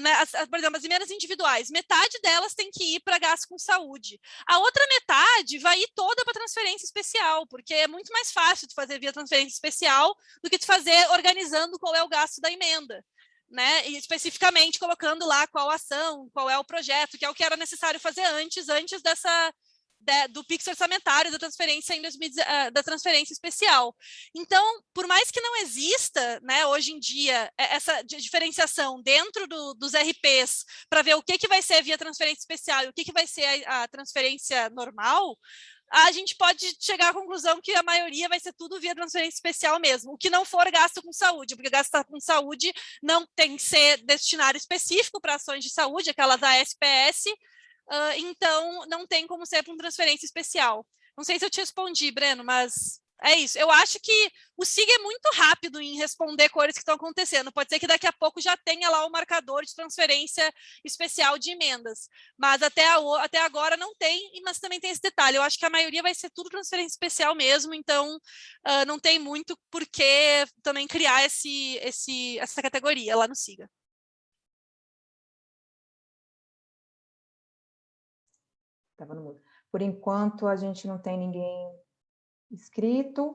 né, por exemplo, as emendas individuais, metade delas tem que ir para gasto com saúde. A outra metade vai ir toda para transferência especial, porque é muito mais fácil de fazer via transferência especial do que de fazer organizando qual é o gasto da emenda, né? E especificamente colocando lá qual a ação, qual é o projeto, que é o que era necessário fazer antes do Pix orçamentário, da transferência especial. Então, por mais que não exista, né, hoje em dia, essa diferenciação dentro dos RPs para ver o que vai ser via transferência especial e o que vai ser a transferência normal, a gente pode chegar à conclusão que a maioria vai ser tudo via transferência especial mesmo, o que não for gasto com saúde, porque gasto com saúde não tem que ser destinário específico para ações de saúde, aquelas da SPS, então não tem como ser para uma transferência especial. Não sei se eu te respondi, Breno, mas é isso. Eu acho que o SIG é muito rápido em responder coisas que estão acontecendo. Pode ser que daqui a pouco já tenha lá o marcador de transferência especial de emendas, mas até agora não tem, mas também tem esse detalhe. Eu acho que a maioria vai ser tudo transferência especial mesmo, então não tem muito por que também criar essa categoria lá no SIGA. Estava no mudo. Por enquanto, a gente não tem ninguém inscrito.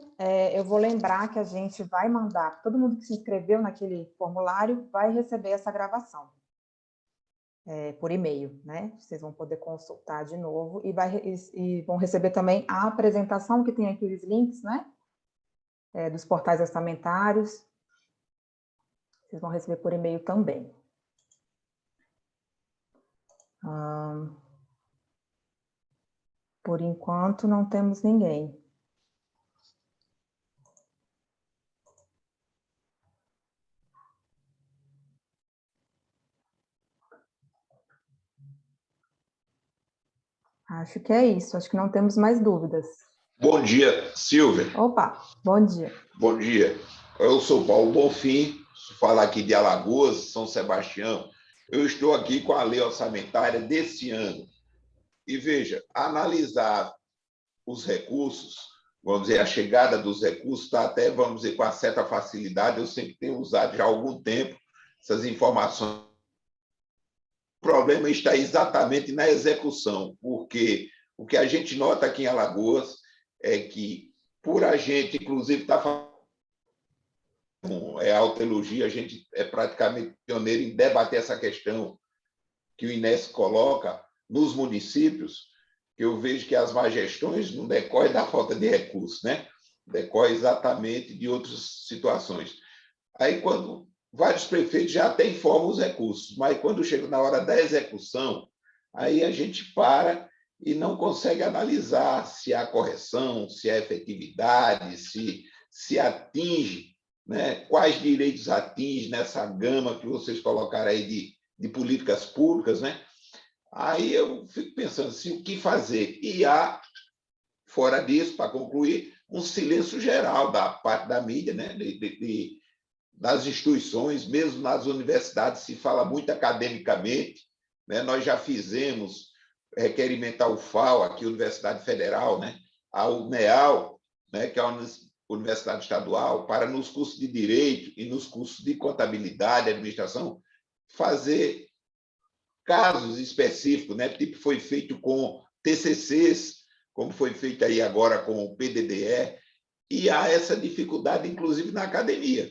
Eu vou lembrar que a gente vai mandar, todo mundo que se inscreveu naquele formulário vai receber essa gravação por e-mail, né? Vocês vão poder consultar de novo e vão receber também a apresentação, que tem aqueles links, né? Dos portais orçamentários. Vocês vão receber por e-mail também. Por enquanto, não temos ninguém. Acho que é isso. Acho que não temos mais dúvidas. Bom dia, Silvia. Opa, bom dia. Bom dia. Eu sou Paulo Bonfim, falo aqui de Alagoas, São Sebastião. Eu estou aqui com a lei orçamentária desse ano. E veja, analisar os recursos, vamos dizer, a chegada dos recursos está até, vamos dizer, com uma certa facilidade. Eu sempre tenho usado já há algum tempo essas informações. O problema está exatamente na execução, porque o que a gente nota aqui em Alagoas é que, por a gente, inclusive, está falando autoelogia, a gente é praticamente pioneiro em debater essa questão que o INES coloca nos municípios, que eu vejo que as má gestões não decorrem da falta de recursos, né? Decorre exatamente de outras situações. Aí, quando vários prefeitos já até informam os recursos, mas quando chega na hora da execução, aí a gente para e não consegue analisar se há correção, se há efetividade, se atinge, né? Quais direitos atinge nessa gama que vocês colocaram aí de políticas públicas, né? Aí eu fico pensando assim, o que fazer? E há fora disso, para concluir, um silêncio geral da parte da mídia, né? Das instituições, mesmo nas universidades, se fala muito academicamente, né? Nós já fizemos requerimento ao UFAL, aqui, Universidade Federal, né? Ao UNEAL, né? Que é a Universidade Estadual, para nos cursos de Direito e nos cursos de Contabilidade e Administração, fazer casos específicos, né? Tipo foi feito com TCCs, como foi feito aí agora com o PDDE, e há essa dificuldade, inclusive, na academia.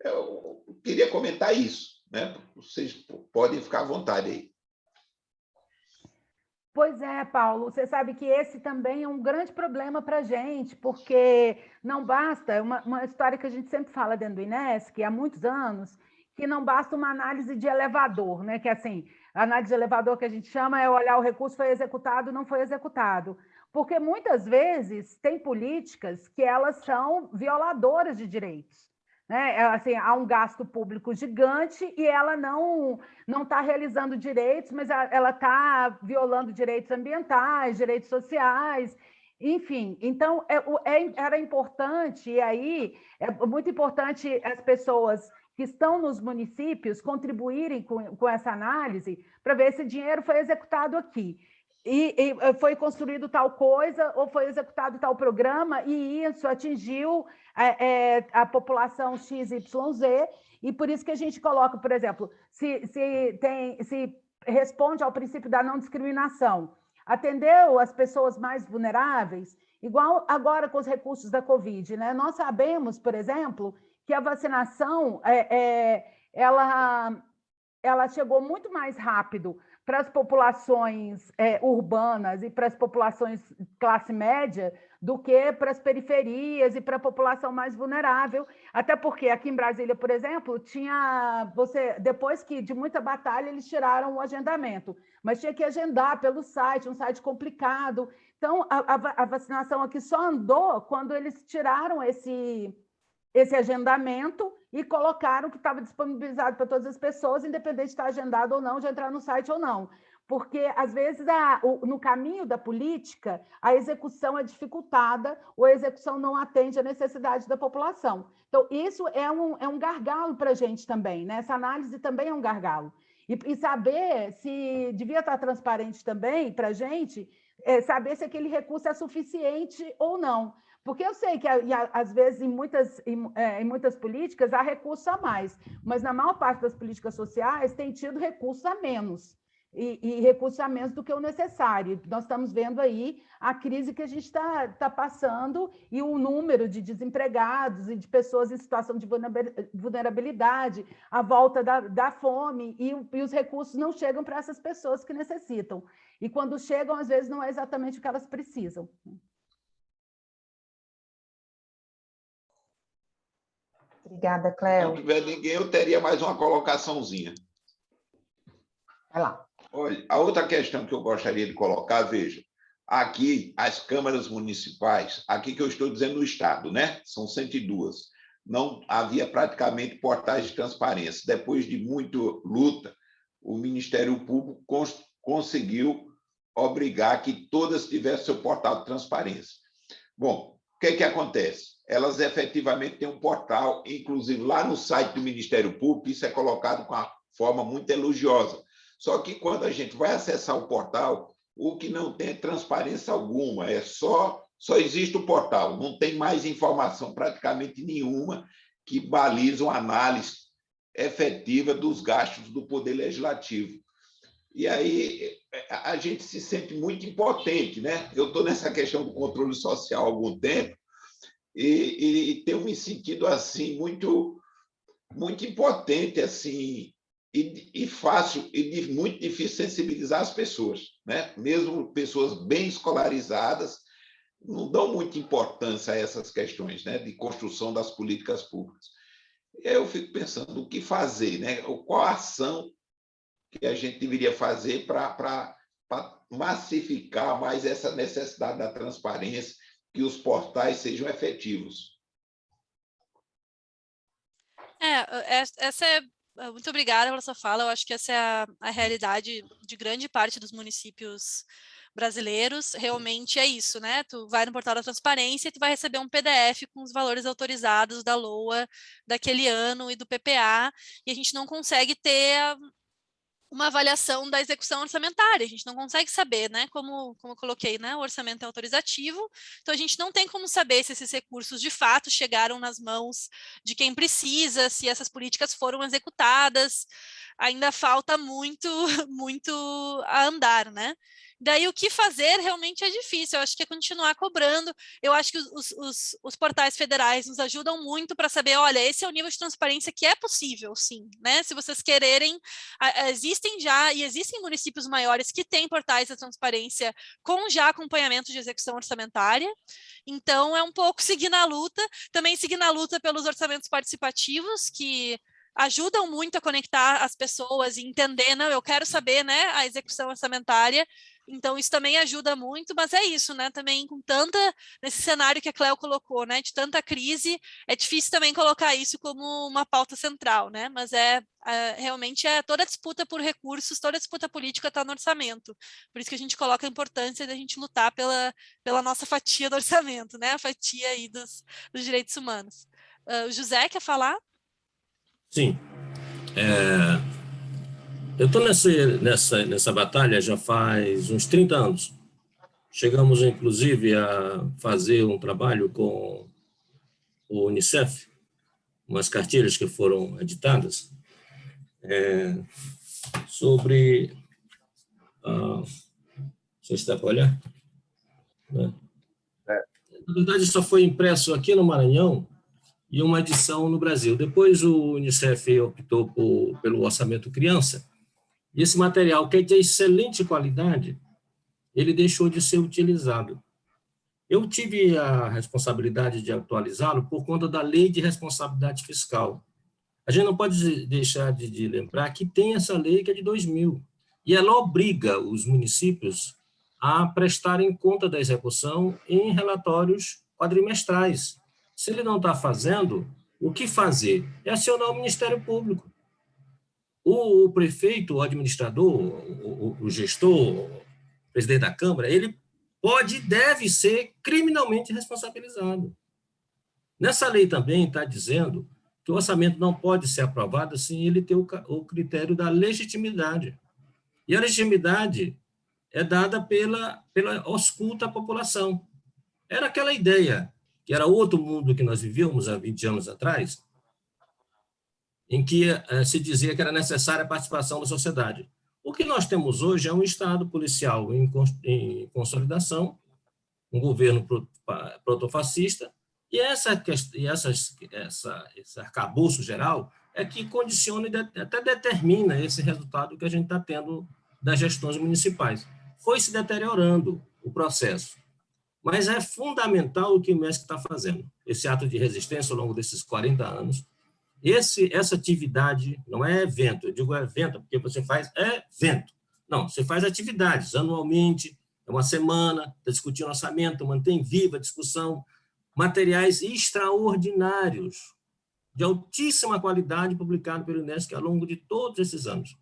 Eu queria comentar isso, né? Vocês podem ficar à vontade aí. Pois é, Paulo, você sabe que esse também é um grande problema para a gente, porque não basta, uma história que a gente sempre fala dentro do INESC, há muitos anos, que não basta uma análise de elevador, né? Que assim, a análise de elevador que a gente chama é olhar o recurso foi executado, não foi executado. Porque muitas vezes tem políticas que elas são violadoras de direitos. Né? Assim, há um gasto público gigante e ela não está realizando direitos, mas ela está violando direitos ambientais, direitos sociais, enfim. Então, era importante, e aí é muito importante as pessoas que estão nos municípios contribuírem com essa análise para ver se dinheiro foi executado aqui. E foi construído tal coisa, ou foi executado tal programa, e isso atingiu a população XYZ, e por isso que a gente coloca, por exemplo, se responde ao princípio da não discriminação, atendeu as pessoas mais vulneráveis, igual agora com os recursos da Covid, né? Nós sabemos, por exemplo, que a vacinação ela chegou muito mais rápido para as populações urbanas e para as populações classe média do que para as periferias e para a população mais vulnerável, até porque aqui em Brasília, por exemplo, depois que de muita batalha eles tiraram o agendamento, mas tinha que agendar pelo site, um site complicado. Então a vacinação aqui só andou quando eles tiraram esse agendamento e colocaram que estava disponibilizado para todas as pessoas, independente de estar agendado ou não, de entrar no site ou não. Porque, às vezes, no caminho da política, a execução é dificultada ou a execução não atende à necessidade da população. Então, isso é um gargalo para a gente também, né? Essa análise também é um gargalo. E saber se devia estar transparente também para a gente, saber se aquele recurso é suficiente ou não. Porque eu sei que, às vezes, em muitas políticas, há recurso a mais, mas na maior parte das políticas sociais tem tido recurso a menos, e recurso a menos do que o necessário. Nós estamos vendo aí a crise que a gente está passando e o número de desempregados e de pessoas em situação de vulnerabilidade, a volta da fome, e os recursos não chegam para essas pessoas que necessitam. E quando chegam, às vezes, não é exatamente o que elas precisam. Obrigada, Se Cléo. não tiver ninguém, eu teria mais uma colocaçãozinha. Vai lá. Olha, a outra questão que eu gostaria de colocar, veja, aqui as câmaras municipais, aqui que eu estou dizendo no estado, né? São 102. Não havia praticamente portais de transparência. Depois de muita luta, o Ministério Público conseguiu obrigar que todas tivessem seu portal de transparência. Bom, o que acontece? Elas efetivamente têm um portal, inclusive lá no site do Ministério Público, isso é colocado com uma forma muito elogiosa. Só que quando a gente vai acessar o portal, o que não tem é transparência alguma, só existe o portal, não tem mais informação praticamente nenhuma que balize uma análise efetiva dos gastos do Poder Legislativo. E aí a gente se sente muito impotente, né? Eu estou nessa questão do controle social há algum tempo e tenho me sentido assim muito impotente assim e fácil e muito difícil sensibilizar as pessoas, né? Mesmo pessoas bem escolarizadas não dão muita importância a essas questões, né? De construção das políticas públicas. Eu fico pensando o que fazer, né? Qual a ação que a gente deveria fazer para massificar mais essa necessidade da transparência, que os portais sejam efetivos. Muito obrigada pela sua fala. Eu acho que essa é a realidade de grande parte dos municípios brasileiros, realmente é isso, né? Tu vai no portal da transparência e tu vai receber um PDF com os valores autorizados da LOA daquele ano e do PPA, e a gente não consegue ter uma avaliação da execução orçamentária, a gente não consegue saber, né, como eu coloquei, né, o orçamento é autorizativo, então a gente não tem como saber se esses recursos de fato chegaram nas mãos de quem precisa, se essas políticas foram executadas, ainda falta muito, muito a andar, né. Daí o que fazer realmente é difícil, eu acho que é continuar cobrando, eu acho que os portais federais nos ajudam muito para saber, olha, esse é o nível de transparência que é possível, sim, né, se vocês quererem, existem municípios maiores que têm portais de transparência com já acompanhamento de execução orçamentária, então é um pouco seguir na luta, também seguir na luta pelos orçamentos participativos, que ajudam muito a conectar as pessoas e entender, não, eu quero saber, né, a execução orçamentária, então isso também ajuda muito, mas é isso, né, também com nesse cenário que a Cléo colocou, né, de tanta crise, é difícil também colocar isso como uma pauta central, né, mas realmente toda a disputa por recursos, toda a disputa política está no orçamento, por isso que a gente coloca a importância da gente lutar pela nossa fatia do orçamento, né, a fatia aí dos direitos humanos. O José quer falar? Sim. Eu estou nessa batalha já faz uns 30 anos. Chegamos, inclusive, a fazer um trabalho com o Unicef, umas cartilhas que foram editadas, sobre... Você está para olhar? Na verdade, só foi impresso aqui no Maranhão e uma edição no Brasil. Depois o Unicef optou pelo orçamento criança, e esse material, que é de excelente qualidade, ele deixou de ser utilizado. Eu tive a responsabilidade de atualizá-lo por conta da Lei de Responsabilidade Fiscal. A gente não pode deixar de lembrar que tem essa lei que é de 2000, e ela obriga os municípios a prestarem conta da execução em relatórios quadrimestrais. Se ele não está fazendo, o que fazer? É acionar o Ministério Público. O prefeito, o administrador, o gestor, o presidente da Câmara, ele pode e deve ser criminalmente responsabilizado. Nessa lei também está dizendo que o orçamento não pode ser aprovado sem ele ter o critério da legitimidade. E a legitimidade é dada pela ausculta à população. Era aquela ideia, que era outro mundo que nós vivíamos há 20 anos atrás, em que se dizia que era necessária a participação da sociedade. O que nós temos hoje é um Estado policial em consolidação, um governo protofascista, e esse arcabouço geral é que condiciona e até determina esse resultado que a gente está tendo das gestões municipais. Foi se deteriorando o processo, mas é fundamental o que o MESC está fazendo, esse ato de resistência ao longo desses 40 anos. Essa atividade não é evento, eu digo evento porque você faz evento. Não, você faz atividades anualmente, é uma semana, está discutindo orçamento, mantém viva a discussão, materiais extraordinários, de altíssima qualidade, publicados pelo INESC ao longo de todos esses anos.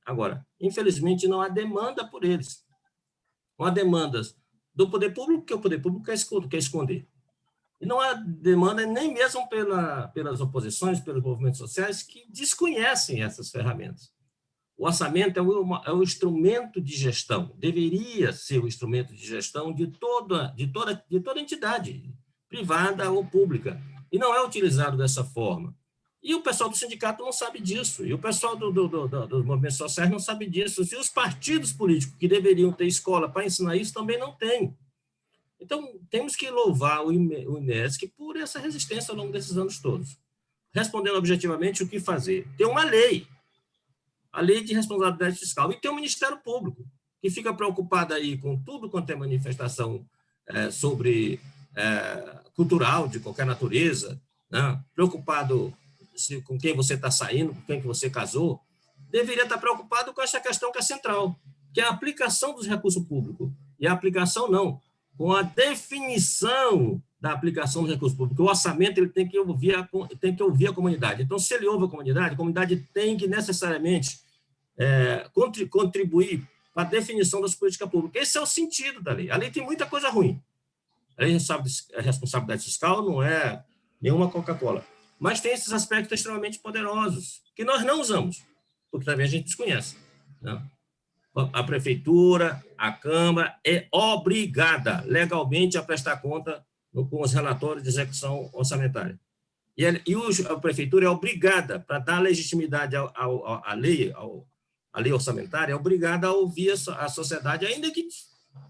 Agora, infelizmente, não há demanda por eles. Não há demandas do poder público, porque o poder público quer esconder. E não há demanda nem mesmo pelas oposições, pelos movimentos sociais, que desconhecem essas ferramentas. O orçamento é um instrumento de gestão, deveria ser o instrumento de gestão de toda entidade, privada ou pública, e não é utilizado dessa forma. E o pessoal do sindicato não sabe disso, e o pessoal dos movimentos sociais não sabe disso, e os partidos políticos que deveriam ter escola para ensinar isso também não têm. Então, temos que louvar o INESC por essa resistência ao longo desses anos todos. Respondendo objetivamente, o que fazer? Tem uma lei, a Lei de Responsabilidade Fiscal, e tem o Ministério Público, que fica preocupado aí com tudo quanto é manifestação cultural, de qualquer natureza, né? Preocupado com quem você está saindo, com quem que você casou, deveria estar preocupado com essa questão que é central, que é a aplicação dos recursos públicos. E a aplicação não, com a definição da aplicação dos recursos públicos. O orçamento ele tem que ouvir a comunidade. Então, se ele ouve a comunidade tem que necessariamente contribuir para a definição das políticas públicas. Esse é o sentido da lei. A lei tem muita coisa ruim. A lei de responsabilidade fiscal não é nenhuma Coca-Cola, mas tem esses aspectos extremamente poderosos que nós não usamos, porque também a gente desconhece, né? A prefeitura, a Câmara é obrigada legalmente a prestar conta com os relatórios de execução orçamentária. E a prefeitura é obrigada, para dar legitimidade à lei orçamentária, é obrigada a ouvir a sociedade, ainda que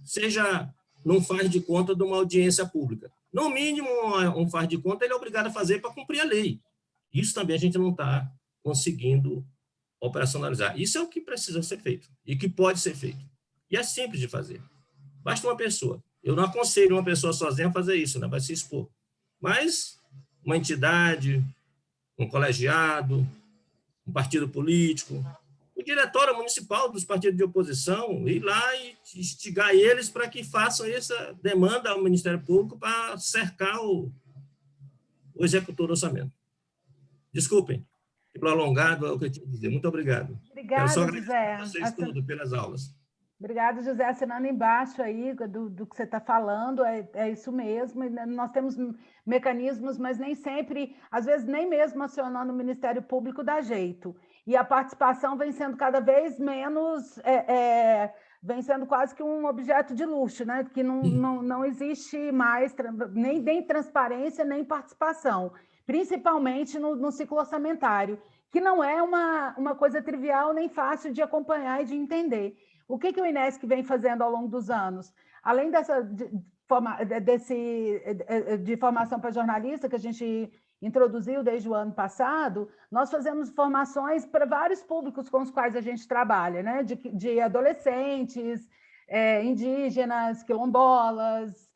seja num faz de conta de uma audiência pública. No mínimo, um faz de conta ele é obrigado a fazer para cumprir a lei. Isso também a gente não está conseguindo operacionalizar. Isso é o que precisa ser feito e que pode ser feito. E é simples de fazer. Basta uma pessoa. Eu não aconselho uma pessoa sozinha a fazer isso, né? Vai se expor. Mas uma entidade, um colegiado, um partido político, o diretório municipal dos partidos de oposição, ir lá e instigar eles para que façam essa demanda ao Ministério Público para cercar o executor do orçamento. Desculpem. Prolongado é o que eu tinha que dizer. Muito obrigado. Obrigada, José. Vocês tudo pelas aulas. Obrigada, José. Assinando embaixo aí do que você está falando, é isso mesmo. Nós temos mecanismos, mas nem sempre, às vezes nem mesmo acionando o Ministério Público dá jeito. E a participação vem sendo cada vez menos, vem sendo quase que um objeto de luxo, né? Que não existe mais nem transparência, nem participação, principalmente no ciclo orçamentário, que não é uma coisa trivial nem fácil de acompanhar e de entender. O que o INESC vem fazendo ao longo dos anos? Além de formação para jornalista, que a gente introduziu desde o ano passado, nós fazemos formações para vários públicos com os quais a gente trabalha, né? De adolescentes, indígenas, quilombolas,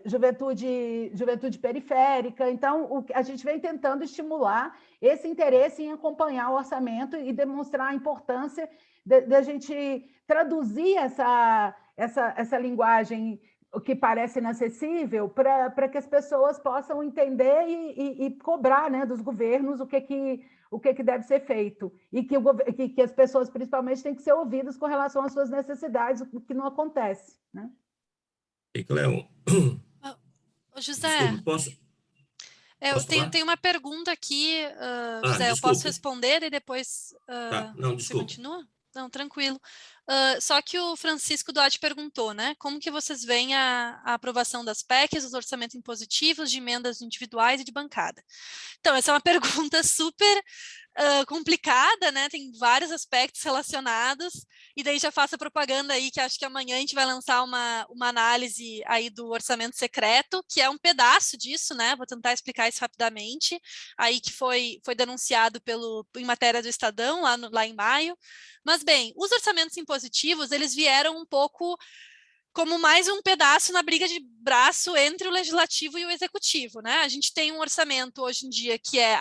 juventude periférica. Então, a gente vem tentando estimular esse interesse em acompanhar o orçamento e demonstrar a importância da gente traduzir essa linguagem que parece inacessível para que as pessoas possam entender e cobrar, né, dos governos o que deve ser feito, e que as pessoas, principalmente, têm que ser ouvidas com relação às suas necessidades, o que não acontece, né? E Cleo. José, desculpa, eu tenho uma pergunta aqui, José, eu posso responder e depois tá. Não, você continua? Não, tranquilo. Só que o Francisco Duarte perguntou, né? Como que vocês veem a aprovação das PECs, os orçamentos impositivos, de emendas individuais e de bancada? Então, essa é uma pergunta super complicada, né? Tem vários aspectos relacionados, e daí já faço a propaganda aí, que acho que amanhã a gente vai lançar uma análise aí do orçamento secreto, que é um pedaço disso, né? Vou tentar explicar isso rapidamente, aí que foi denunciado em matéria do Estadão, lá em maio. Mas, bem, os orçamentos impositivos, eles vieram um pouco como mais um pedaço na briga de braço entre o legislativo e o executivo, né? A gente tem um orçamento hoje em dia que é,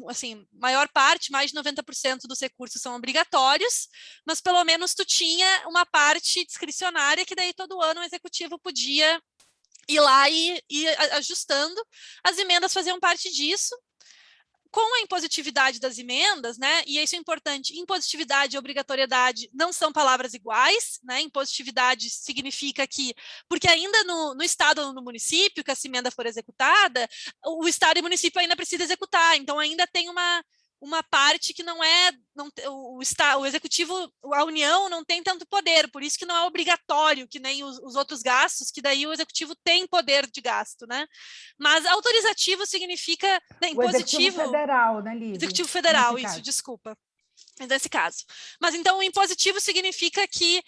assim, maior parte, mais de 90% dos recursos são obrigatórios, mas pelo menos tu tinha uma parte discricionária que daí todo ano o executivo podia ir lá e ir ajustando. As emendas faziam parte disso. Com a impositividade das emendas, né, e isso é importante, impositividade e obrigatoriedade não são palavras iguais, né? Impositividade significa que, porque ainda no Estado ou no município, que essa emenda for executada, o Estado e o município ainda precisa executar, então ainda tem uma parte que o executivo, a União não tem tanto poder, por isso que não é obrigatório, que nem os outros gastos, que daí o executivo tem poder de gasto, né? Mas autorizativo significa, né, impositivo... O executivo federal, né, Lívia? Executivo federal, isso, desculpa. Nesse caso. Mas então o impositivo significa que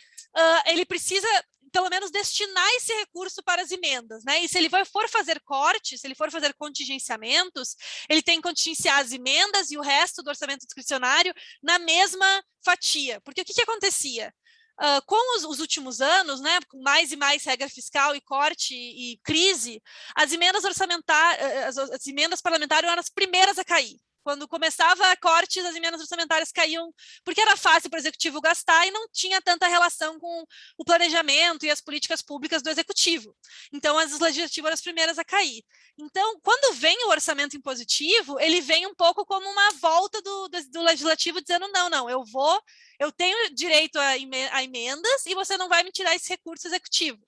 ele precisa pelo menos destinar esse recurso para as emendas, né? E se ele for fazer cortes, se ele for fazer contingenciamentos, ele tem que contingenciar as emendas e o resto do orçamento discricionário na mesma fatia. Porque o que acontecia? Com os últimos anos, né, com mais e mais regra fiscal e corte e crise, as emendas parlamentares eram as primeiras a cair. Quando começava a corte, as emendas orçamentárias caíam, porque era fácil para o executivo gastar e não tinha tanta relação com o planejamento e as políticas públicas do executivo. Então, as legislativas eram as primeiras a cair. Então, quando vem o orçamento impositivo, ele vem um pouco como uma volta do legislativo dizendo, não, eu tenho direito a emendas e você não vai me tirar esse recurso executivo.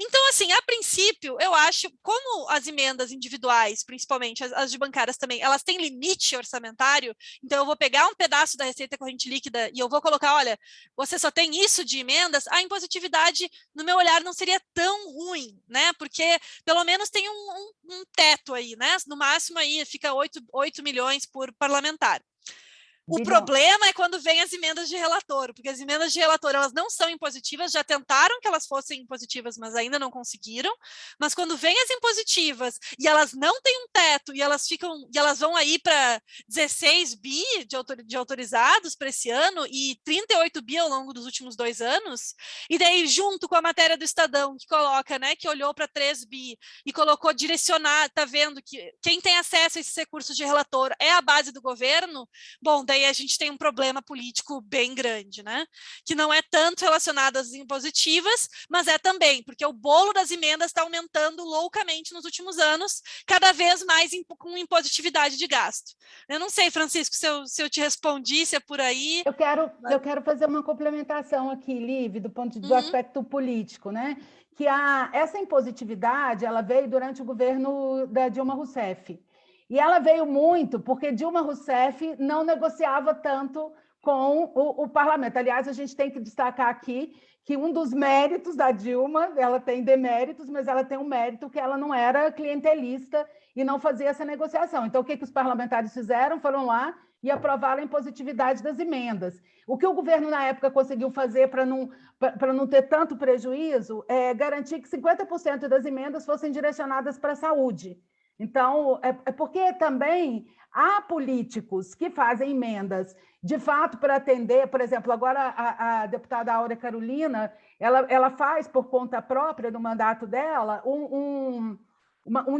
Então, assim, a princípio, eu acho, como as emendas individuais, principalmente as de bancárias também, elas têm limite orçamentário, então eu vou pegar um pedaço da receita corrente líquida e eu vou colocar, olha, você só tem isso de emendas, a impositividade, no meu olhar, não seria tão ruim, né? Porque pelo menos tem um teto aí, né? No máximo aí fica 8 milhões por parlamentar. O problema é quando vem as emendas de relator, porque as emendas de relator elas não são impositivas, já tentaram que elas fossem impositivas, mas ainda não conseguiram. Mas quando vem as impositivas e elas não têm um teto e elas vão aí para 16 bi de autorizados para esse ano e 38 bi ao longo dos últimos 2 anos, e daí junto com a matéria do Estadão que coloca, né, que olhou para 3 bi e colocou direcionar, tá vendo que quem tem acesso a esses recursos de relator é a base do governo. Bom, daí a gente tem um problema político bem grande, né? Que não é tanto relacionado às impositivas, mas é também, porque o bolo das emendas está aumentando loucamente nos últimos anos, cada vez mais com impositividade de gasto. Eu não sei, Francisco, se eu te respondi, se é por aí. Eu quero fazer uma complementação aqui, Liv, do aspecto político, né? Que essa impositividade ela veio durante o governo da Dilma Rousseff. E ela veio muito porque Dilma Rousseff não negociava tanto com o parlamento. Aliás, a gente tem que destacar aqui que um dos méritos da Dilma, ela tem deméritos, mas ela tem um mérito que ela não era clientelista e não fazia essa negociação. Então, o que os parlamentares fizeram? Foram lá e aprovaram a impositividade das emendas. O que o governo, na época, conseguiu fazer para não ter tanto prejuízo é garantir que 50% das emendas fossem direcionadas para a saúde. Então, é porque também há políticos que fazem emendas, de fato, para atender, por exemplo, agora a deputada Áurea Carolina, ela faz, por conta própria, no mandato dela, um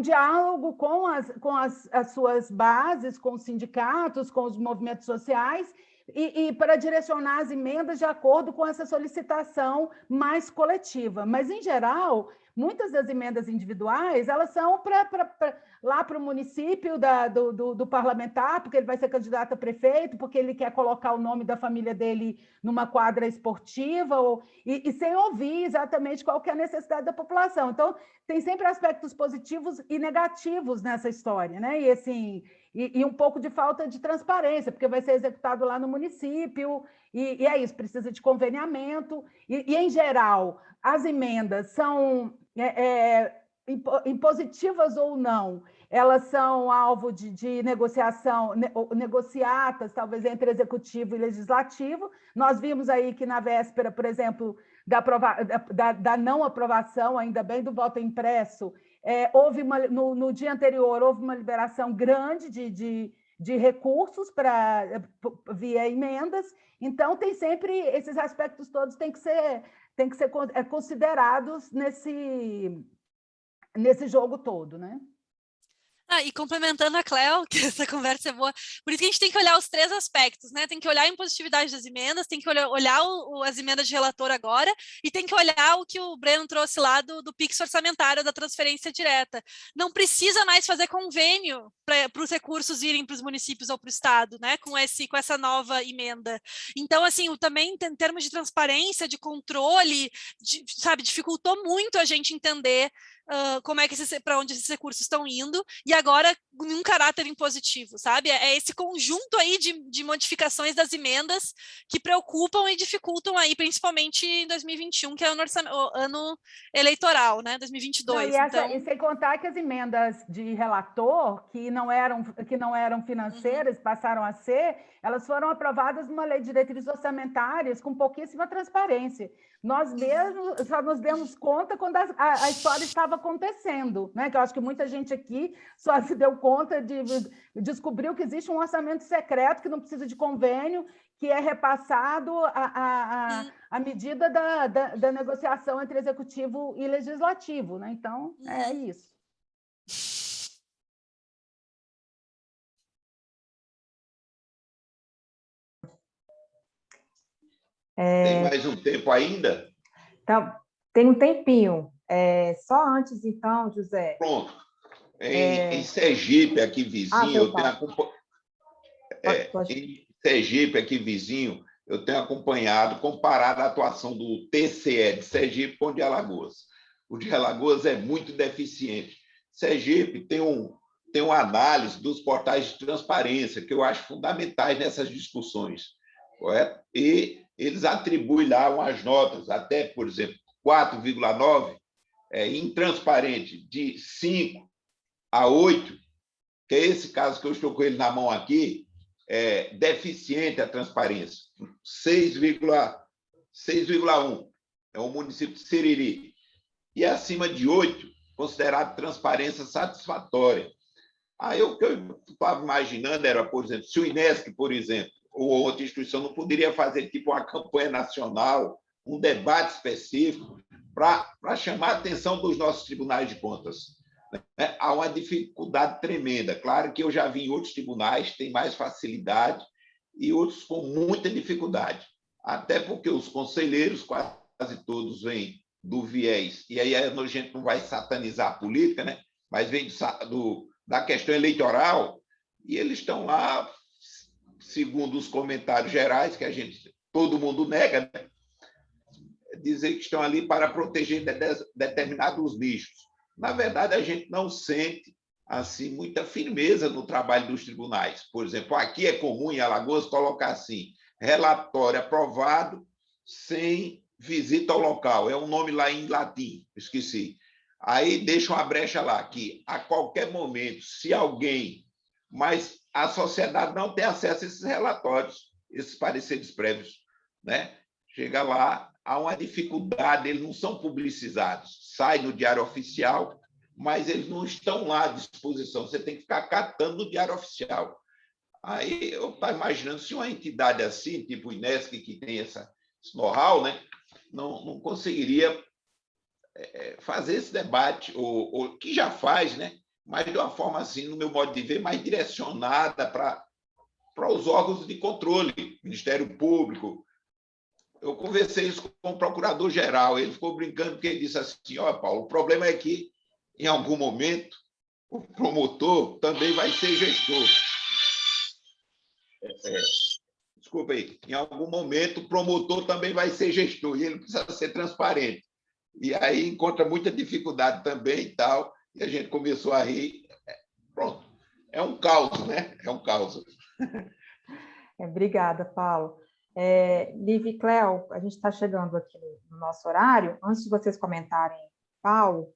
diálogo com as suas bases, com os sindicatos, com os movimentos sociais, e para direcionar as emendas de acordo com essa solicitação mais coletiva. Mas, em geral, muitas das emendas individuais elas são lá para o município do parlamentar, porque ele vai ser candidato a prefeito, porque ele quer colocar o nome da família dele numa quadra esportiva, e sem ouvir exatamente qual que é a necessidade da população. Então, tem sempre aspectos positivos e negativos nessa história, né? E, assim, e um pouco de falta de transparência, porque vai ser executado lá no município, e é isso, precisa de conveniamento, e em geral, as emendas são impositivas ou não, elas são alvo de negociação, negociatas, talvez, entre executivo e legislativo. Nós vimos aí que, na véspera, por exemplo, da não aprovação, ainda bem, do voto impresso, no dia anterior, houve uma liberação grande de recursos via emendas. Então, tem sempre esses aspectos todos têm que ser considerados nesse jogo todo, né? E complementando a Cléo, que essa conversa é boa, por isso que a gente tem que olhar os 3 aspectos, né? Tem que olhar a impositividade das emendas, tem que olhar as emendas de relator agora, e tem que olhar o que o Breno trouxe lá do PIX orçamentário, da transferência direta. Não precisa mais fazer convênio para os recursos irem para os municípios ou para o Estado, né? Com essa nova emenda. Então, assim, também em termos de transparência, de controle, dificultou muito a gente entender como é que para onde esses recursos estão indo, e agora em um caráter impositivo, sabe? É esse conjunto aí de modificações das emendas que preocupam e dificultam aí, principalmente em 2021, que é o ano eleitoral, né? 2022. E sem contar que as emendas de relator, que não eram financeiras, passaram a ser, elas foram aprovadas numa lei de diretrizes orçamentárias com pouquíssima transparência. Nós mesmos só nos demos conta quando a história estava acontecendo, né? Que eu acho que muita gente aqui só se deu conta descobriu que existe um orçamento secreto que não precisa de convênio, que é repassado à medida da negociação entre executivo e legislativo, né? Então, é isso. Tem mais um tempo ainda? Então, tem um tempinho. Só antes, então, José. Pronto. Em Sergipe, aqui vizinho, eu tenho em Sergipe, aqui vizinho, eu tenho acompanhado, comparado a atuação do TCE de Sergipe com o de Alagoas. O de Alagoas é muito deficiente. Sergipe tem uma análise dos portais de transparência, que eu acho fundamentais nessas discussões, correto? E eles atribuem lá umas notas, até, por exemplo, 4,9, intransparente, de 5 a 8, que é esse caso que eu estou com ele na mão aqui, deficiente a transparência, 6,1, é o município de Siriri, e acima de 8, considerado transparência satisfatória. Aí o que eu estava imaginando era, por exemplo, se o INESC, por exemplo, ou outra instituição não poderia fazer tipo uma campanha nacional, um debate específico para chamar a atenção dos nossos tribunais de contas. Há uma dificuldade tremenda. Claro que eu já vi em outros tribunais, tem mais facilidade, e outros com muita dificuldade. Até porque os conselheiros, quase todos, vêm do viés, e aí a gente não vai satanizar a política, né? Mas vem da questão eleitoral, e eles estão lá, segundo os comentários gerais, que todo mundo nega, né? Dizer que estão ali para proteger determinados nichos. Na verdade, a gente não sente assim muita firmeza no trabalho dos tribunais. Por exemplo, aqui é comum em Alagoas colocar assim: relatório aprovado sem visita ao local. É um nome lá em latim, esqueci. Aí deixa uma brecha lá, que a qualquer momento, se alguém... Mas a sociedade não tem acesso a esses relatórios, esses pareceres prévios, né? Chega lá, há uma dificuldade, eles não são publicizados. Sai no Diário Oficial, mas eles não estão lá à disposição. Você tem que ficar catando no Diário Oficial. Aí eu estava imaginando se uma entidade assim, tipo o INESC, que tem esse know-how, né, não conseguiria fazer esse debate, ou que já faz, né, mas de uma forma assim, no meu modo de ver, mais direcionada para os órgãos de controle, Ministério Público. Eu conversei isso com o procurador-geral, ele ficou brincando, porque ele disse assim: ó, Paulo, o problema é que, em algum momento, o promotor também vai ser gestor. Desculpa aí. Em algum momento, o promotor também vai ser gestor, e ele precisa ser transparente. E aí encontra muita dificuldade também e tal, e a gente começou a rir. Pronto. É um caos, né? É um caos. Obrigada, Paulo. Liv e Cléo, a gente está chegando aqui no nosso horário. Antes de vocês comentarem, Paulo,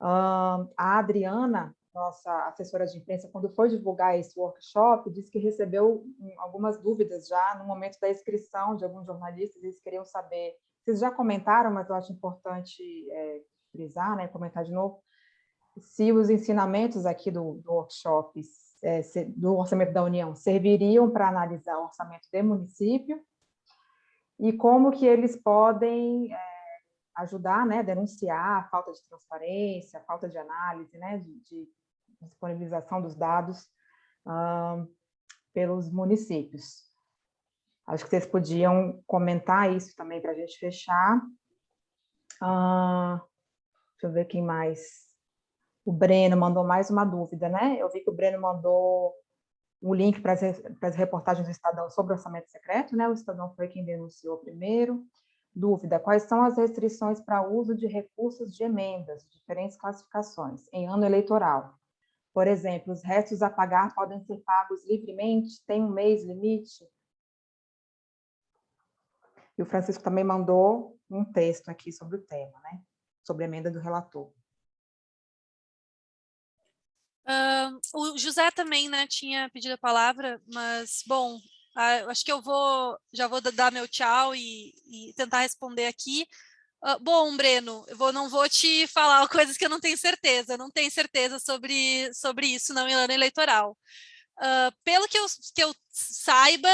a Adriana, nossa assessora de imprensa, quando foi divulgar esse workshop, disse que recebeu algumas dúvidas já no momento da inscrição de alguns jornalistas. Eles queriam saber, vocês já comentaram, mas eu acho importante frisar, né, comentar de novo, se os ensinamentos aqui do workshop do Orçamento da União serviriam para analisar o orçamento do município e como que eles podem ajudar, né, denunciar a falta de transparência, a falta de análise, né, de disponibilização dos dados pelos municípios. Acho que vocês podiam comentar isso também para a gente fechar. Deixa eu ver quem mais. O Breno mandou mais uma dúvida, né? Eu vi que o Breno mandou um link para as reportagens do Estadão sobre orçamento secreto, né? O Estadão foi quem denunciou primeiro. Dúvida: quais são as restrições para uso de recursos de emendas, de diferentes classificações, em ano eleitoral? Por exemplo, os restos a pagar podem ser pagos livremente? Tem um mês limite? E o Francisco também mandou um texto aqui sobre o tema, né? Sobre a emenda do relator. O José também, né, tinha pedido a palavra, mas, bom, acho que já vou dar meu tchau e tentar responder aqui. Bom, Breno, não vou te falar coisas que eu não tenho certeza. Não tenho certeza sobre isso, não, em ano eleitoral. Pelo que eu saiba,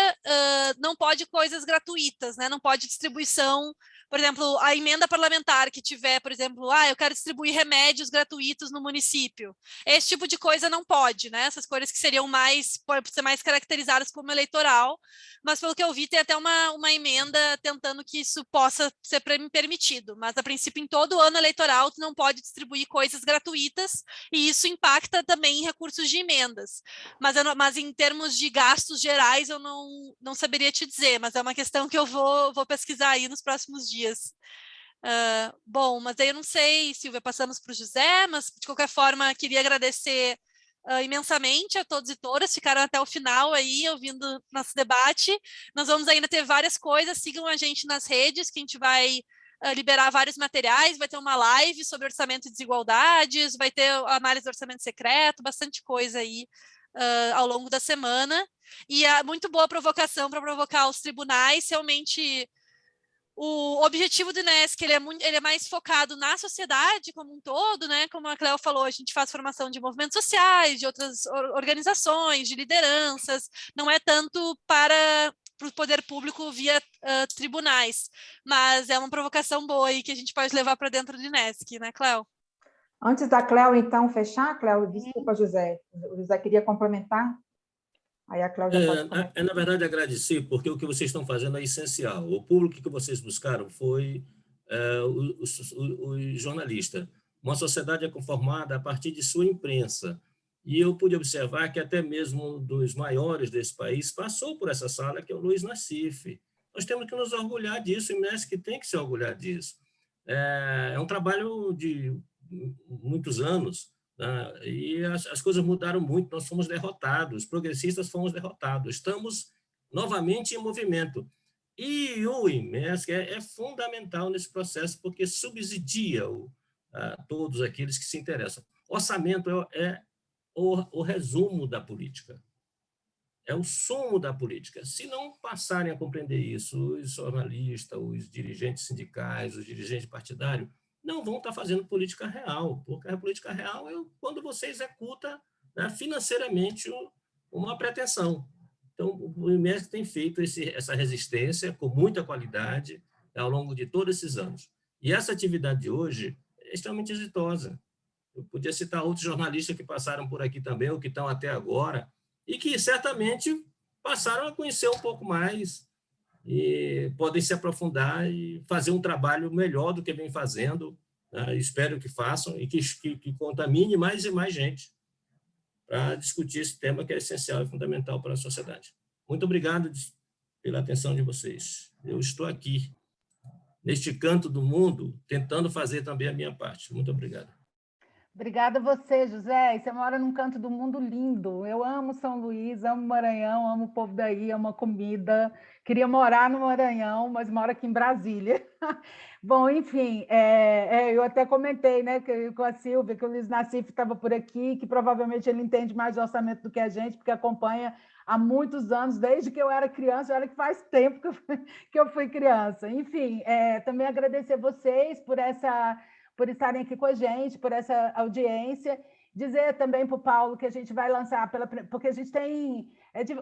não pode coisas gratuitas, né? Não pode distribuição Por exemplo, a emenda parlamentar que tiver, por exemplo, eu quero distribuir remédios gratuitos no município. Esse tipo de coisa não pode, né? Essas coisas que seriam pode ser mais caracterizadas como eleitoral, mas pelo que eu vi, tem até uma emenda tentando que isso possa ser permitido. Mas, a princípio, em todo ano eleitoral, tu não pode distribuir coisas gratuitas, e isso impacta também em recursos de emendas. Mas em termos de gastos gerais, eu não saberia te dizer, mas é uma questão que eu vou pesquisar aí nos próximos dias. Bom, mas aí eu não sei, Silvia, passamos para o José, mas de qualquer forma queria agradecer imensamente a todos e todas, ficaram até o final aí ouvindo nosso debate. Nós vamos ainda ter várias coisas, sigam a gente nas redes, que a gente vai liberar vários materiais, vai ter uma live sobre orçamento e desigualdades, vai ter análise do orçamento secreto, bastante coisa aí ao longo da semana. E muito boa provocação para provocar os tribunais, realmente. O objetivo do INESC, ele é mais focado na sociedade como um todo, né? Como a Cléo falou, a gente faz formação de movimentos sociais, de outras organizações, de lideranças, não é tanto para o poder público via tribunais, mas é uma provocação boa aí que a gente pode levar para dentro do INESC, né, Cléo? Antes da Cléo, então, fechar, Cléo, desculpa, José. O José queria complementar. Aí a Cláudia pode comentar. Na verdade, agradecer, porque o que vocês estão fazendo é essencial. O público que vocês buscaram foi o jornalista. Uma sociedade é conformada a partir de sua imprensa. E eu pude observar que até mesmo um dos maiores desse país passou por essa sala, que é o Luiz Nassif. Nós temos que nos orgulhar disso, e o INESC tem que se orgulhar disso. É um trabalho de muitos anos, e as coisas mudaram muito, nós fomos derrotados, os progressistas fomos derrotados, estamos novamente em movimento. E o INESC é fundamental nesse processo, porque subsidia todos aqueles que se interessam. Orçamento é o resumo da política, é o sumo da política. Se não passarem a compreender isso, os jornalistas, os dirigentes sindicais, os dirigentes partidários, não vão estar fazendo política real, porque a política real é quando você executa, né, financeiramente uma pretensão. Então, o INESC tem feito essa resistência com muita qualidade ao longo de todos esses anos. E essa atividade de hoje é extremamente exitosa. Eu podia citar outros jornalistas que passaram por aqui também, ou que estão até agora, e que certamente passaram a conhecer um pouco mais, e podem se aprofundar e fazer um trabalho melhor do que vem fazendo, né? Espero que façam e que contamine mais e mais gente para discutir esse tema que é essencial e fundamental para a sociedade. Muito obrigado pela atenção de vocês. Eu estou aqui, neste canto do mundo, tentando fazer também a minha parte. Muito obrigado. Obrigada a você, José. Você mora num canto do mundo lindo. Eu amo São Luís, amo Maranhão, amo o povo daí, amo a comida. Queria morar no Maranhão, mas moro aqui em Brasília. Bom, enfim, eu até comentei, né, com a Silvia, que o Luiz Nassif estava por aqui, que provavelmente ele entende mais de orçamento do que a gente, porque acompanha há muitos anos, desde que eu era criança, olha que faz tempo que eu fui criança. Enfim, também agradecer vocês por estarem aqui com a gente, por essa audiência. Dizer também para o Paulo que a gente vai lançar, porque a gente tem...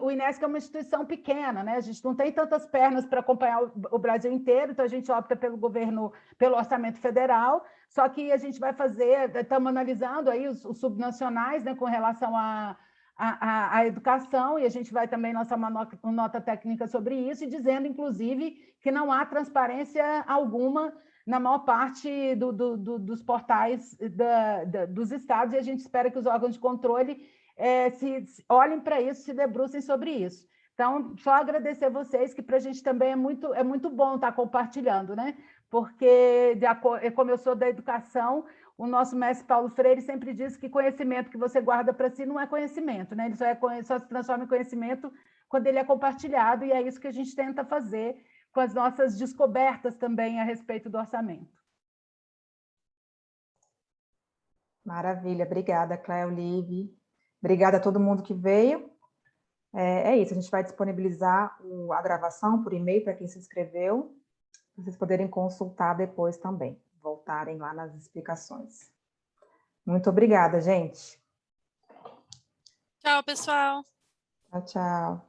O INESC é uma instituição pequena, né? A gente não tem tantas pernas para acompanhar o Brasil inteiro, então a gente opta pelo orçamento federal, só que a gente vai estamos analisando aí os subnacionais, né, com relação à educação, e a gente vai também lançar uma nota técnica sobre isso, e dizendo, inclusive, que não há transparência alguma na maior parte dos portais dos estados, e a gente espera que os órgãos de controle se olhem para isso, se debrucem sobre isso. Então, só agradecer a vocês, que para a gente também é muito bom estar compartilhando, né? Porque, como eu sou da educação, o nosso mestre Paulo Freire sempre diz que conhecimento que você guarda para si não é conhecimento, né? Ele só se transforma em conhecimento quando ele é compartilhado, e é isso que a gente tenta fazer com as nossas descobertas também a respeito do orçamento. Maravilha, obrigada, Cléo, Liv. Obrigada a todo mundo que veio. É isso, a gente vai disponibilizar a gravação por e-mail para quem se inscreveu, para vocês poderem consultar depois também, voltarem lá nas explicações. Muito obrigada, gente. Tchau, pessoal. Tchau, tchau.